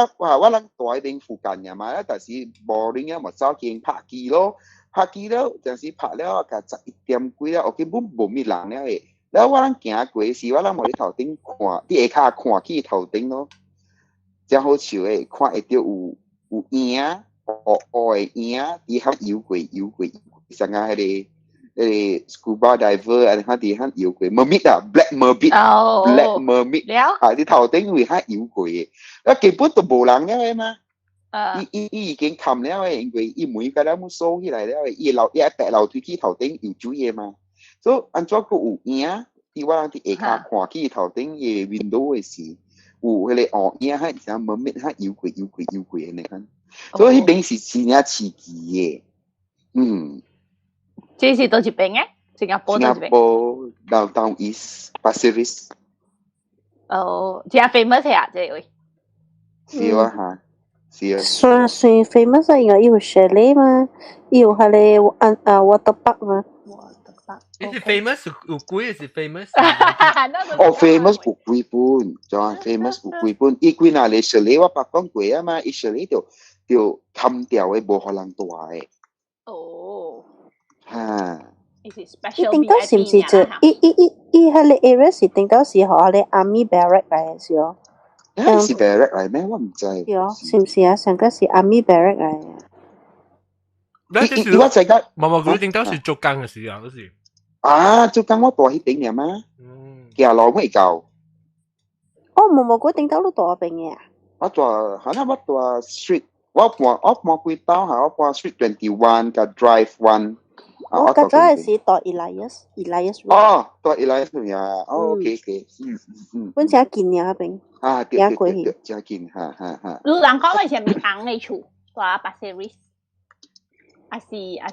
H: 人住喺邊附近嘅嘛，但是無人也冇走見拍機咯。拍機了，陣時拍了，甲11點幾了，根本無咩人了誒。然後我人行過時，我人無喺頭頂看，啲下骹看去頭頂咯，真好笑誒！看會到有影，嘅影，啲響搖過，像啊迄個 scuba diver 啊，響啲響搖過 mermaid 啊 ，black mermaid，啲頭頂位響搖過嘅，啊根本都無人了誒嘛。伊已經冚了誒，因為伊門甲咱冇鎖起來了誒，伊白樓梯去頭頂有水誒嘛，所以安怎個有影？伫我人伫下骹看去頭頂嘅 window 誒時，有迄個影喺上門面喺搖過誒，你看，所以迄邊是真正刺激嘅，
G: 這是到一邊誒？新加坡
H: downtown east Pasir Ris。
G: 哦，真 famous 係啊，這位。
H: 是啊嚇。
F: 算 famous 啊，應該有 chalet 嘛，有係你water park 嘛。
C: 你是 famous 有貴是 famous？
H: 哦 ，famous 有貴本，就 famous 有貴本。伊貴那嚟 chalet 我捌講過啊嘛，伊 chalet 就冚掉嘅，無可能大嘅。
G: 哦。
H: 嚇。
F: 伊頂到是唔是就伊係你 area 是頂到是學你 army barrack 嚟嘅時候？
H: 是 barrack 嚟咩？我唔知。
F: 是唔是啊？上個是 army barrack 嚟嘅。
H: 我知㗎。
C: 佢頂到是做工嘅時候嗰時。
H: 啊，做工我住喺頂嘅嘛。行路未夠。
F: 哦，佢頂到都住喺邊嘅啊？
H: 我住，可能我住 street， 我搬幾刀嚇，我搬 street 21個 drive 1。
F: 我嗰陣時讀 Elias。
H: 哦，讀 Elias 啊，哦 ，OK，
F: 本只近嘅嗰邊。
H: 啊，對，真近，嚇。
G: 有人講為什麼紅嘅厝住Pasir Ris，還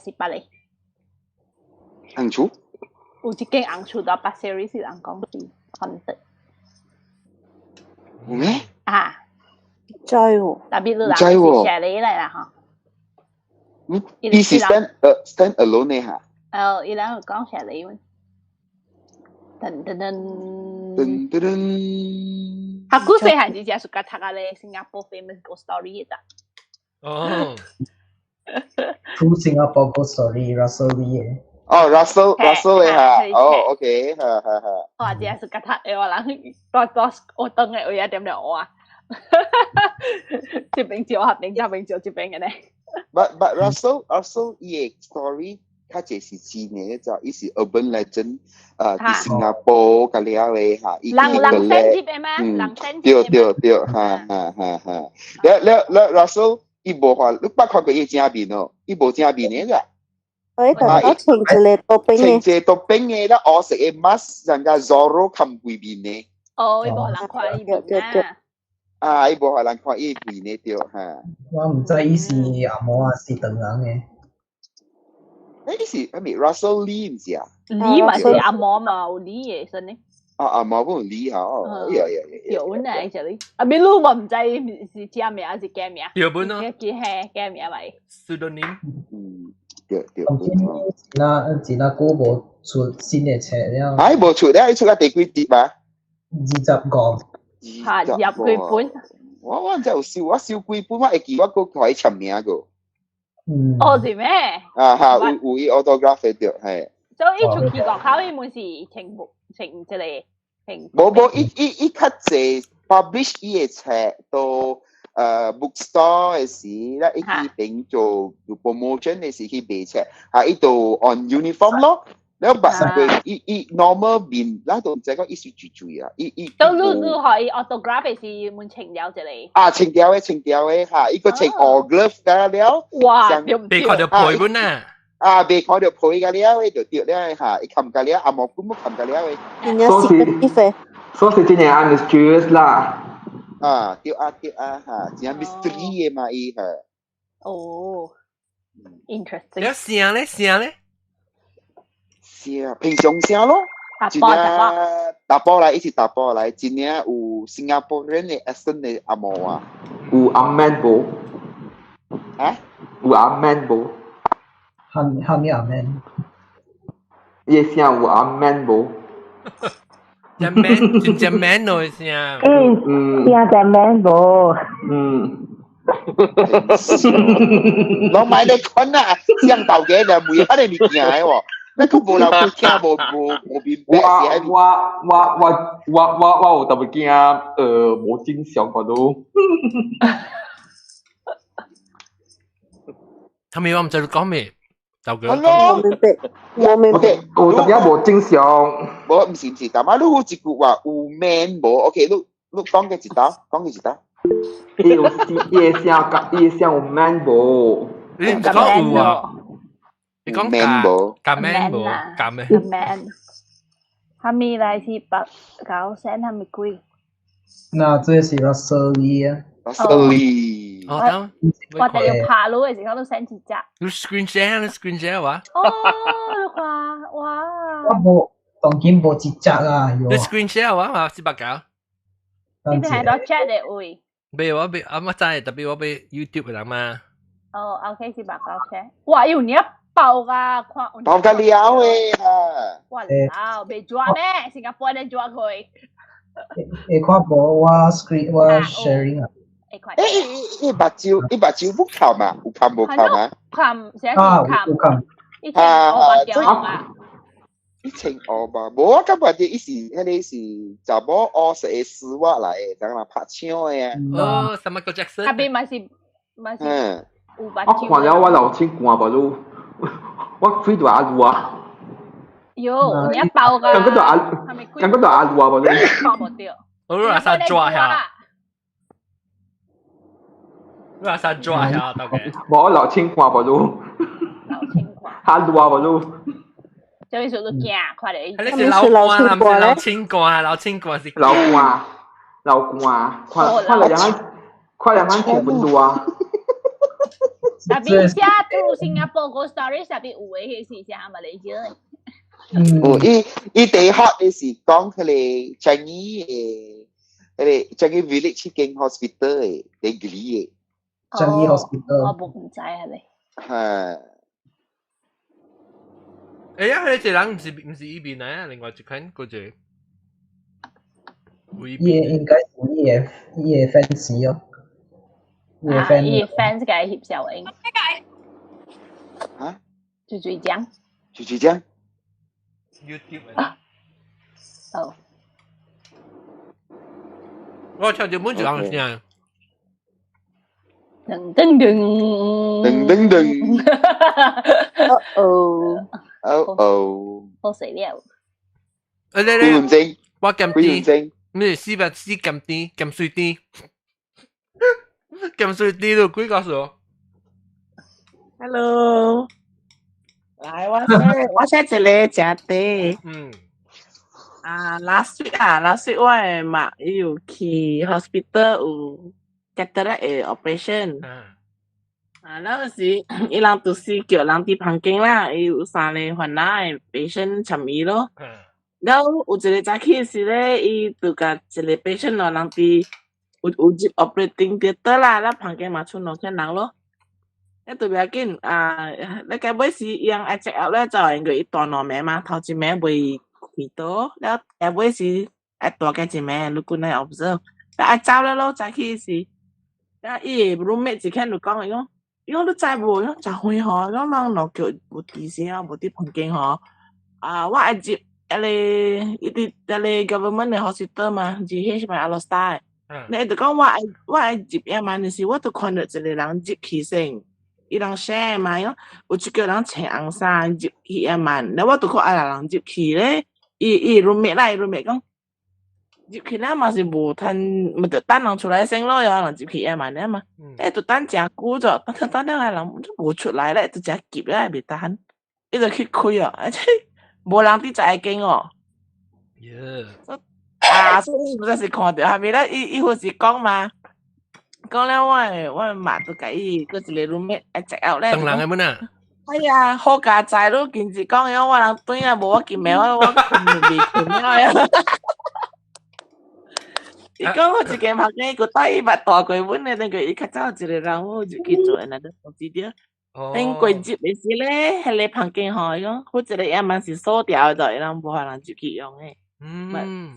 G: 是巴黎？
H: 紅厝？
G: 有一間紅厝住Pasir Ris，人講是haunted。
H: 咩？
G: 啊，
F: 知喎。
G: 特別有人是寫你嚟啦嚇。
H: 伊是 stand alone 嘅嚇。
G: 伊人有講寫你喎。Aku sehat je suka cakap le Singapore famous ghost story tak.
B: True Singapore ghost story Russell Lee
H: 哦 ，Russell 嘅嚇，哦，OK，嚇。
G: 或者是吉他嘅話，人多我等嘅我一點就我啊，接並照合定就並照接並嘅呢。
H: But Russell 嘅 story，佢就是真嘅，就伊是 urban legend，喺新加坡嗰啲嘅嚇，
G: 人先接嘅咩？人先接。
H: 對，嚇。แล้ว Russell 伊無話，你捌看過伊正面哦，伊無正面嘅㗎。
F: 我請一個多兵嘅，
H: 請一個多兵嘅啦，我食嘅 mask，人家 Zorro 冚鬼面嘅。
G: 哦，伊無人看伊面
H: 啊，伊無人看伊面嘅對嚇。
B: 我唔知伊是阿嬷啊，是唐人嘅。
H: 伊是係咪 Russell Lee 唔是啊？
G: 李咪是阿嬷嘛，有李嘅身呢。
H: 阿嬷本李嚇，哦，
G: 有呢就哩。阿邊路我唔知是真名還是假名。
C: 有本咯。
G: 假名咪。
C: pseudonym。
H: 對。
B: 前那個無出新嘅冊了。
H: 哎，無出咧，出個第幾集啊
B: ？25個。
G: 嚇，入幾本？
H: 我真有笑，我笑幾本，我會記我個可以簽名個。
G: 哦，是咩？
H: 啊嚇，有伊 autograph 嘅對，係。
G: 所以出去國考伊門是情即係情。
H: 冇，伊較濟 publish 伊嘅冊到。bookstore 嘅時咧，伊去邊做 promotion 嘅時去賣冊，係伊度 on uniform 咯。แล้วบัด佢伊 normal 面，嗱度就講伊是最啊，伊
G: 都你可以 autograph 嘅是滿情了這裡。
H: 啊，情調嘅嚇，伊個情 all glove 㗎了。
G: 哇！
C: 被看到配本啊！
H: 啊，被看到配㗎了，就掉了嚇，伊冚㗎了，阿毛根冇冚㗎了
F: 嘅。
K: 所以今年 I'm mysterious 啦。
H: 啊，對啊嚇，真係 mystery 嘅嘛伊嚇。
G: 哦 ，interesting。
C: 有聲咧？
H: 聲平常聲咯。打波嚟，一起打波嚟。今年有新加坡人嘅 accent 嘅阿毛啊。
K: 有阿 man 無？
H: 啊？
K: 有阿 man 無？
B: 喊咩阿 man？
K: 伊聲有阿 man 無？
C: 真 man 咯聲。
E: 真 man 無。
H: 攞埋你困啊！聲頭嘅就每一啲物件嘅喎，你都無留佢聽無明白事。
K: 我有特別驚無正常個都。
C: 他咪我唔知你講咩？就佢。
H: 我明白。
K: 有特別無正常。
H: 無唔是，但係你有一句話有 man 無 ？OK，你講嘅一道。
K: 伊嘅聲有 man 無？
C: 你唔講有啊？你講
H: man 無？
C: 夾 man 無？夾咩
G: ？man。係咪嚟是9 cent 係咪貴？
B: 嗱，這是 Russell Lee 啊。
H: Russell Lee。
C: 哦，得。
G: 我哋要拍佬嘅時候都想自責。
C: 你 screen share 話？
G: 哦，哇！
B: 我冇當然冇自責啊！
C: 你 screen share 話489？
G: 呢邊係攞 chat 嚟會。
C: 俾我知，特別我俾 YouTube 嘅人嘛。
G: 哦 ，OK 489 share。哇，要你一爆噶，
H: 爆得了誒嚇！
G: 哇，老被抓咩？新加坡人抓佢。
B: 你看無我 screen 我 sharing 啊？
H: 一把酒不靠嘛？有靠無靠嘛？
G: 靠，成日靠。
H: 1500吧，無我感覺啲伊是迄個是查某學食嘅絲襪來嘅，等人拍槍嘅啊。
C: 哦，什麼個 Jackson？
G: 下邊咪是。
K: 我看了我流清汗吧都，我飛到阿路啊。
G: 喲，你一爆㗎。
K: 感覺到阿路啊吧都。
G: 爆唔掉。
C: 我攞下抓下。攞下抓下得嘅。
K: 我流清汗吧都。
G: 流清汗。
K: 阿路啊吧都。
G: 就係做到驚，快啲！
C: 係你是流汗，唔是流清汗，流清汗是
K: 流汗，快兩晚聽本路啊！
G: 特別寫到新加坡個 story 特別有嘅事情係咪嚟嘅？
H: 伊第學嘅是講佢哋Changi 嘅，Changi Village 間 hospital 嘅，degree 嘅。
B: Changi hospital。
G: 我唔知係咪？
H: 係。
C: 哎呀，佢哋人唔是依邊嚟啊，另外一間嗰隻。
B: 應該是伊嘅 fans 哦。
G: 伊嘅 fans 嘅翕相影。
H: 嚇？
G: 最講。
H: 就是这样。
C: YouTube
G: 哦。
C: 我唱條本就啱先。
G: 噔噔噔，
H: 噔噔噔，
F: 哦
H: 哦，
G: 好死了。
H: 幾完整？
C: 我撳啲，咩四百四撳啲，撳水啲，撳水啲咯，幾個數
J: ？Hello， 來，我寫一個假的。last week 我嘅媽有去 hospital 有 cataract operation。那時伊人就是叫人佇旁邊啦，伊有三個患難嘅 patient 參與咯。然後有一個早起時咧，伊就甲一個 patient 咯，人佇有入 operating theater 啦，咱旁邊嘛出兩個人咯。一對唔要緊你該尾時伊人愛 check out 咧，就應該伊大兩名嘛，頭一名未開到，然後該尾時愛大個一名，如果你 observe， 愛走咧咯，早起時，然後伊 roommate 一看就講伊講你知無？講真會嗬，講人落叫無地先啊，無啲旁邊嗬，我愛接一啲government 嘅 hospital 嘛，GH 嘛，Alostar。你就講我愛接嘢嘛，就是我都看到一個人接起身。伊人 share 嘛，有一個人穿紅衫入去啊嘛，然後我都看啊人入去咧，伊 roommate 啦，伊 roommate 講入去咧嘛是無通，咪就等人出來先咯，有人入去啊嘛，你嘛，就等真久咗，等下人無出來咧，就真急咧，未等，伊就去開啊，而且無人啲在經哦。所以我就是看到後面咧，伊好似講嘛。講咧，我媽都介意，嗰一個 roommate 一直out咧。
C: 當人嘅乜啊？
J: 哎呀，好家在咯，件事講樣我人對啊，無我見面，我困未困啊。伊講我自己拍嘅個帶伊把大鬼本咧，等佢伊較早一個人我就去做那個手指啲。等鬼接嘅時咧，係你旁邊河樣，好似你一晚是鎖掉咗，人無可能入去用嘅。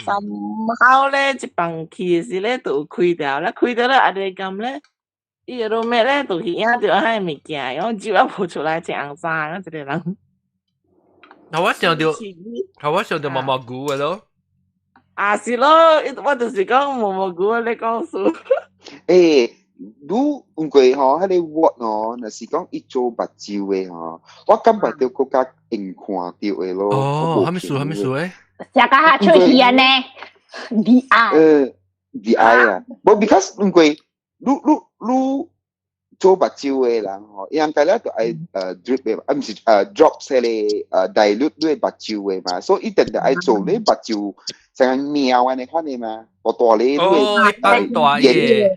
J: somehow 咧，一幫去時咧就有開掉啦，開掉咧阿哋咁咧，伊個咩咧就去影到遐物件，然後就要抱出來穿紅衫，一個人。
C: 我想到毛毛菇嘅咯。
J: 是咯，我就是講毛毛菇你講數。
H: 如唔過嗬，迄個 word 嗬，若是講伊做目睭嘅嗬，我感覺到更加硬看到嘅咯。
C: 哦，咩數誒？
G: 食家下出現呢
H: ？DI 啊，不 because 唔過你做目睭嘅人嗬，應該咧就係drip 嘅，唔是drop 些咧dilute 對目睭嘅嘛，所以一定就係做咧目睭成苗啊，你看你嘛，大大咧對
C: 大嘢，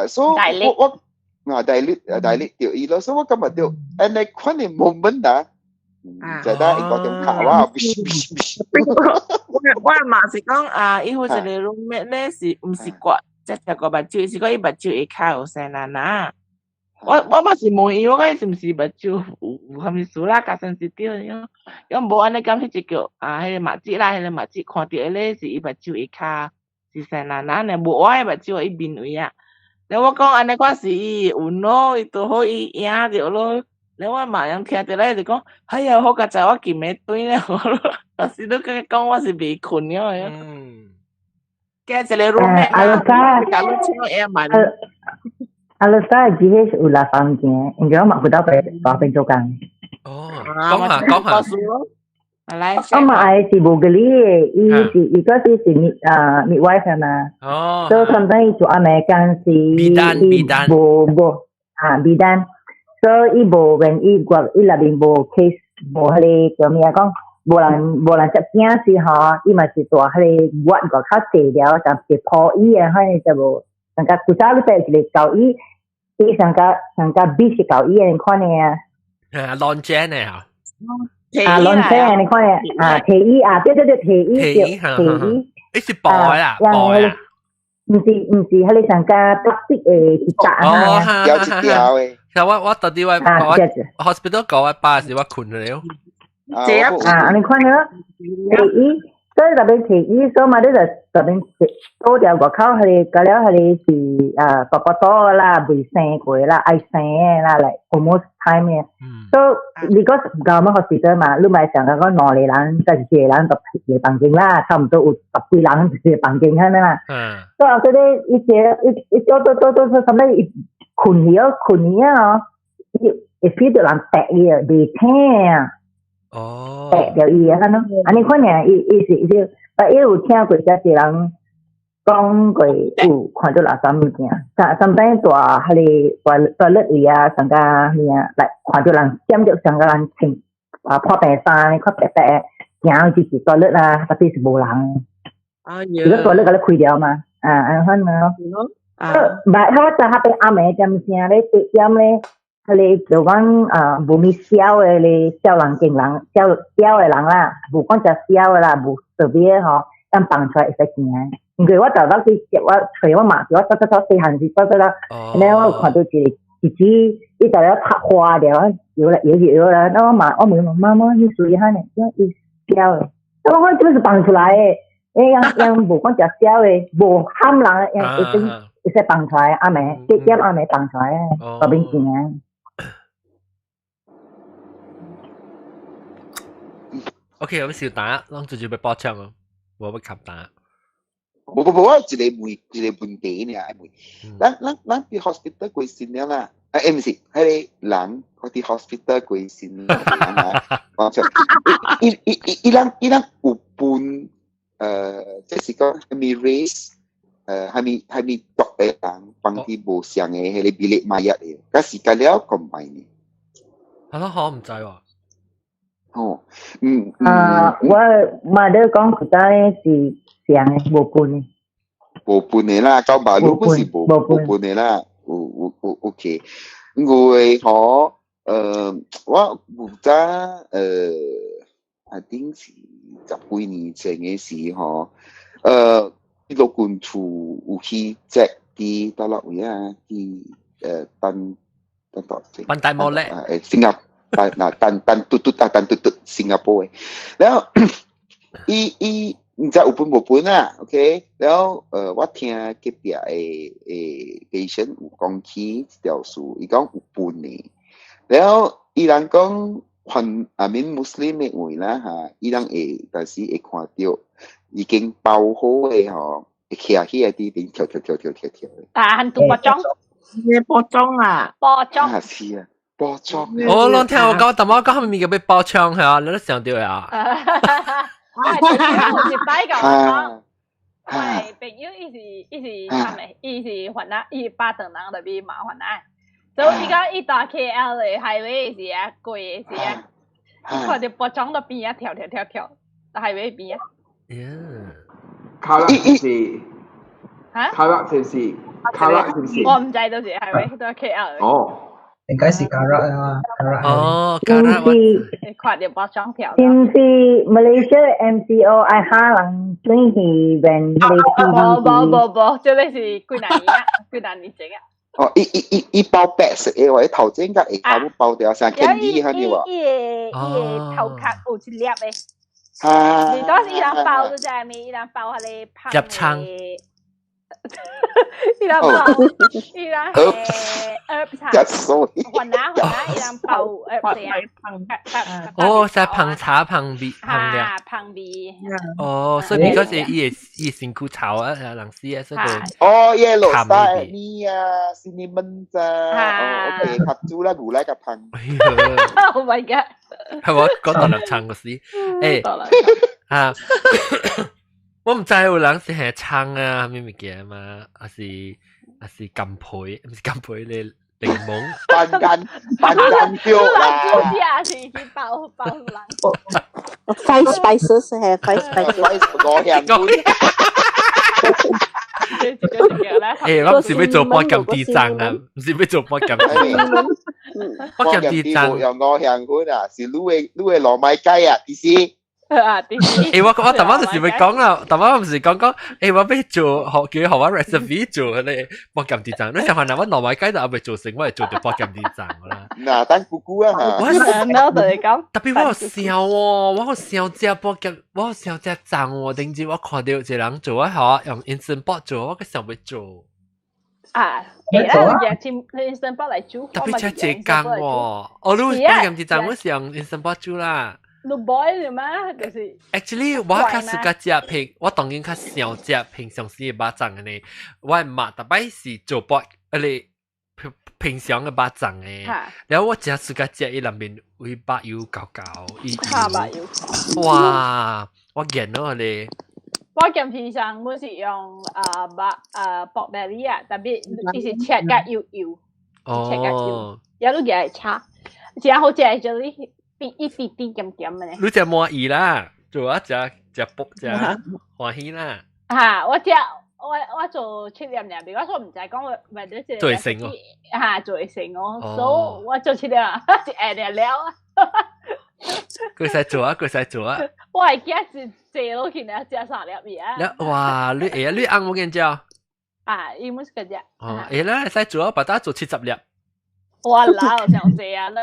H: 所以我dilute 掉伊咯，所以我感覺到，你看你冇問題。就得一個點卡哇！
J: 我嘛是講伊好似你 roommate 咧是唔是骨，即係個目睭，是講伊目睭會卡有聲啦。我嘛是問伊，我講是唔是目睭有係咪數啦？加上是啲樣，因無安尼咁迄隻叫迄個目睭啦，迄個目睭看到咧是伊目睭會卡是聲啦，你無我嘅目睭伊面位啊。你我講安尼講是伊有咯，伊都好伊影着咯。你我馬上聽到咧就講，哎呀，好家在我見面對咧，但是都講我是未困咗嘅。嘅一個 roommate 啦，假如請我嘢問。
E: Alostar GH 有6房間，應該我冇到大邊做工。
C: 哦，講下。
E: 我嘛係是無嗰啲，伊個是midwife 嘛。
C: 哦。
E: 所以sometimes做American是bidan。所以伊無when伊內邊無 case 無迄個叫咩講，無人接驚時嗬，伊嘛是大迄個骨個較細了，就係破醫啊，迄個就無，上加古早你睇一個教醫，伊上加比是教醫你看呢啊
C: ，long 呢啊
E: ，long 你看呢提醫對，提醫，
C: 你是薄啊，
E: 唔是迄個上加特別誒雜啊，
H: 有一條誒。
C: 我到底我 hospital 講我爸是我困咗。
E: 你看咯，提醫，所以特別提醫，所以嘛，你就特別多條外口係個了係是多啦，未生過啦，愛生嘅啦，嚟 almost time 嘅。所以你個government hospital 嘛，你咪成日講2個人，跟住人就嚟房間啦，差唔多有10幾人嚟房間咁啦。所以嗰啲一都什麼困去啊，會 feel 到人跌嘅，未聽啊。跌掉伊啊，咁咯。安尼款呢，伊是，但伊有聽過一人講過有看到垃圾物件，sometimes 大迄個大粒位啊，上加咩啊，來看到人點着上加人穿破病衫，看白白行就是大粒啊，特別是無人。如果大粒嗰啲開掉嘛，安款咯。唔係，我就喺邊暗暝點聲咧，8點咧，佢就講無咪少嘅咧，少人勁人，少嘅人啦，無講就少嘅啦，無特別嗬，咁放出來會使行。因為我就到去我找我媽，我走細漢時走啦，然後我看到一隻，伊就要拍花了，搖啦，然後我問媽媽，你屬於啥呢？伊少嘅，我這是放出來嘅，樣無講就少嘅，無喊人樣一定會使放出來，阿妹8點阿妹放出來嘅，嗰邊見嘅。
C: OK， 有少打，咱直接被爆槍啊！我要冚打。
H: 冇，一個問題呢，阿妹。咱啲 hospital 貴先了啦，唔是，係人嗰啲 hospital 貴先啦。講出，伊人有分，即係講係咪 race，係咪獨嘅人幫啲無相嘅係你比例買入嘅，嗰時間了咁買呢？
C: 係咯，我唔知喎。
H: 哦，
E: 我媽都講佢哋是相嘅，無分嘅。
H: 無分嘅啦，到馬路嗰時無分嘅啦，OK。我負責I think 是10幾年前嘅時落軍處有去隻啲到落位啊，啲
C: 班大摩咧，
H: 新加但嘟新加坡嘅，然後伊唔知有分無分啊 ，OK， 然後我聽隔壁嘅patient 有講起條數，伊講有分嘅，然後伊人講Muslim 嘅位啦嚇，伊人會但是會看到已經包好嘅嗬，會徛喺啲邊跳。
G: 很多包裝，
J: 包裝啊，
G: 包裝
H: 啊是啊。包裝，
C: 我攏聽我講，但我講係咪叫被包槍係啊？你都想到啊？
G: 我是擺個講，喂，朋友伊是雲南，伊巴等人特別麻煩啊。所以而家伊打 KL 嘅highway時啊，貴嘅時啊，看到包裝到邊啊跳，喺 highway 邊啊。
K: 卡拉是
G: 嚇？
K: 卡拉是唔是？
G: 我唔知到時 highway 都係 KL。
K: 哦。
B: 應該是Karak啊，Karak。
C: 哦，Karak。
G: 看到包裝條。
E: 先是 Malaysia MCO 愛下人轉去when
G: 冇，這裡是幾難年前啊。
H: 哦，伊包白色嘅話，頭前個下頭包掉成件衣喺度喎。
G: 伊頭殼有一粒嘅。你當時伊人包咗啫，咪伊人包下你拍。
C: 入倉。
G: 伊人包，伊人雲南伊人包
C: 哦，在烹茶烹味烹料。
G: 烹味。
C: 哦，所以嗰時伊辛苦炒啊，人試啊，所以
H: 哦，耶羅沙尼啊，是你們咋？哦 ，OK， 合租啦，無賴個烹。
G: Oh my god！
C: 係我講到嚟撐個事，啊。我唔知有人是係撐啊，咩物件嘛？還是甘培，唔是甘培你檸檬。
H: 扮叫啦。
G: 知啊，是包人。
F: Five spices 係 five spices。
H: 我香菇。
C: 我唔是要做波金地藏啊，唔是要做波金地藏。波金地藏
H: 用我香菇啊，是滷嘅糯米雞啊，意思。
C: 我頭晚就是咪講啦，頭晚唔是講，我要做叫我 recipe 做你波金地藏，你想話嗱我糯米雞就未做成，我係做條波金地藏啦。
H: 嗱，等姑姑啊嚇。
C: 特別我好笑喎，我好笑隻波金，我好笑隻藏喎，頂住我看到一人做啊嚇，用 instant pot 做，我個想要做。
G: 啊，誒，接 instant pot 嚟煮，
C: 特別真係正喎。我都講咁就我想 instant pot 煮啦。
G: 你 boil 嘅嘛，就是。
C: Actually，我較適合食平，我當然較少食平常時嘅肉粽嘅呢。我媽特別是做薄，平常嘅肉粽嘅。然後我只適合食伊內面會白油搞搞，
G: 白油。
C: 哇！我見到咧。
G: 我見平常我是用薄麥粒啊，特別你是切甲油，切甲油，有啲嘢炒，只好食就啲。一啲啲咁點嘅咧？
C: 你食滿意啦，做啊食卜食歡喜啦。
G: 嚇！我做七點兩，如果我唔就係講我為咗食
C: 做成哦。
G: 嚇，做成哦，所以我做七點啊，誒你了啊！
C: 佢使做啊，佢使做啊。
G: 我係驚是借到見你食三粒嘢啊！
C: 哇！你誒你啱冇見咗？
G: 啊，應該係嗰隻。
C: 哦，誒啦，使做啊，把它做70粒。
G: 哇啦，我想借啊！你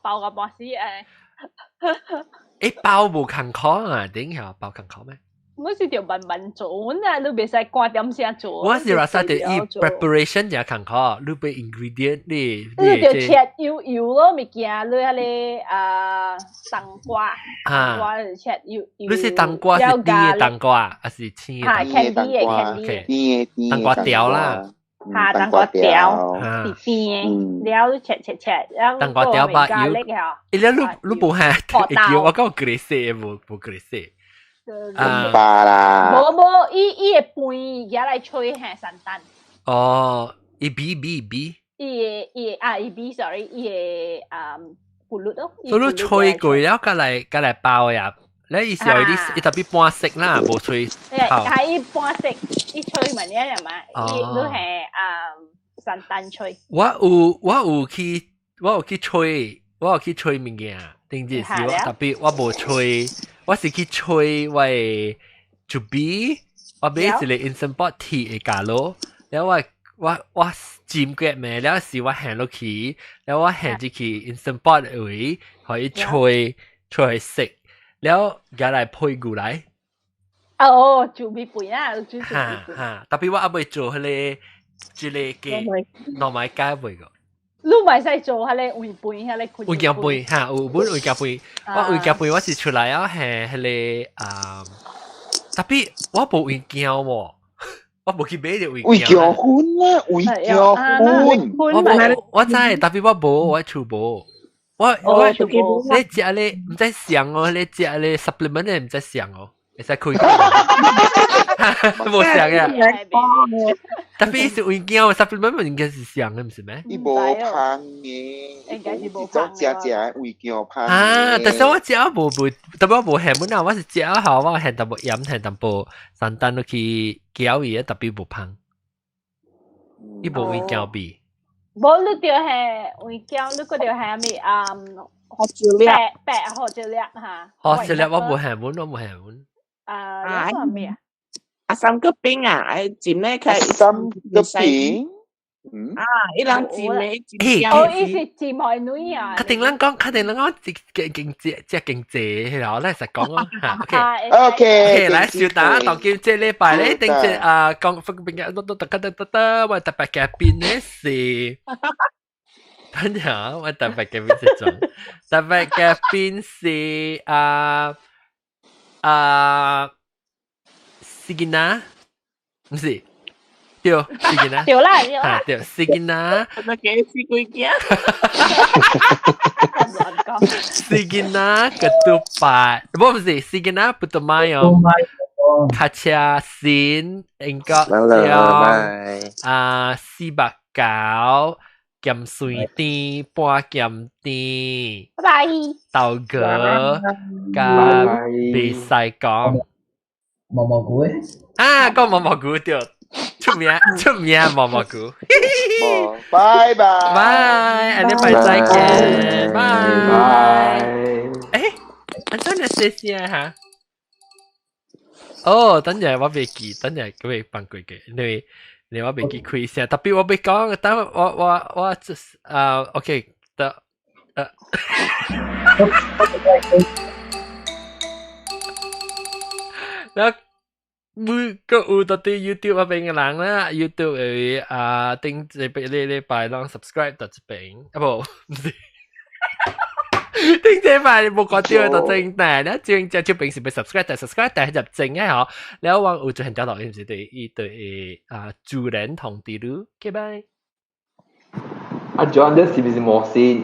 G: 包個博士
C: 誒包無坎坷啊？點樣包坎坷咩？
G: 我是條慢慢做，啊，你別使趕點先做。
C: 我是話曬啲 preparation 就坎坷，你俾 ingredient 你
G: 就切油咯，物件你係冬瓜，冬瓜就切油。
C: 你是冬瓜是甜嘅冬瓜，還是青嘅
G: 冬瓜？
C: 嘅冬瓜條啦。
G: 冬瓜條，甜，了切，
C: 冬瓜條把油，你冇係叫我講佢食冇佢食。
H: 巴啦，
G: 冇，伊會拌而家嚟吹係神蛋。
C: 哦，伊比，
G: 伊 sorry， 伊咕嚕咯。
C: 所以你吹過了，隔嚟包呀。你意思係你特別半色啦，冇吹。
G: 係伊半色，伊吹埋呢樣嘛，伊都係神蛋吹。
C: 我有去吹物件，定係是我特別我冇吹。我是去吹喂做 B， 我買一個 instant pot tea 嘅咖咯，然後我沾腳咩，然後是我行落去，然後我行入去 instant pot 位可以吹去食，然後加嚟配過嚟。
G: 哦，做 B 配啊，做 B 配。
C: 特別我阿妹做佢哋做你嘅糯米雞配個。
G: 你咪使做下你會拌下你
C: 會夾拌嚇，有本會夾拌，我會夾拌我是出來啊係你特別我冇會夾喎，我冇去買條會
H: 夾粉啦，會夾粉，
C: 我知，特別我冇我出冇，我你食你唔使想哦，你食你 supplement 你唔使想哦。會使開冇想嘅，特別是會驚supplement 應該是想嘅，唔是咩？
H: 伊無香嘅，
G: 應該是無
H: 香。食會叫香。
C: 但是我食冇，特別我冇鹹本啊，我是食好，我鹹淡薄鹽，鹹淡薄山丹落去攪嘢，特別冇香。伊無會攪味。
G: 冇你條係會攪，你嗰條係咪
J: 學照料？
G: 白學照料嚇。
C: 學照料我冇鹹本，我冇鹹本。
G: 有咩啊？
J: 阿三個冰啊，誒，剪咧佢
H: 三個冰，
J: 伊人剪咧
G: 剪。哦，伊是剪海女啊。
C: 佢定人講，勁謝，然後咧實講咯嚇。
H: OK，
C: 來小打當叫這禮拜咧，定隻講分別嘅都得，我特別嘅邊咧是。等下，我特別嘅邊是種，特別嘅邊是Sigina 唔是，對 Sigina
G: 對啦，
C: 對 Sigina，
J: 我幾時會驚
C: ？Sigina ketupat，唔是 Sigina putu mayong， kaca sin engkau yang si bakau kiếm suy ti qua kiếm ti tàu gỡ cả bị Sài Gòn
B: mò cú
C: có mò cú được出名mò cú
H: bye bye
C: anh em phải再見bye anh真係謝謝哈等陣我未記等陣佢會放過嘅因為你我未記開聲，特別我未講，等我OK 得個有到啲 YouTube 嗰邊嘅人啦 ，YouTube 頂這禮拜啷 subscribe 到這邊，不是，頂這拜冇講掉到正但，咧正就平時被 subscribe 但係入正嘅嗬，你有話有做很多落，係唔是對主人同啲路，拜拜。
K: 阿 John 呢是唔是冇先？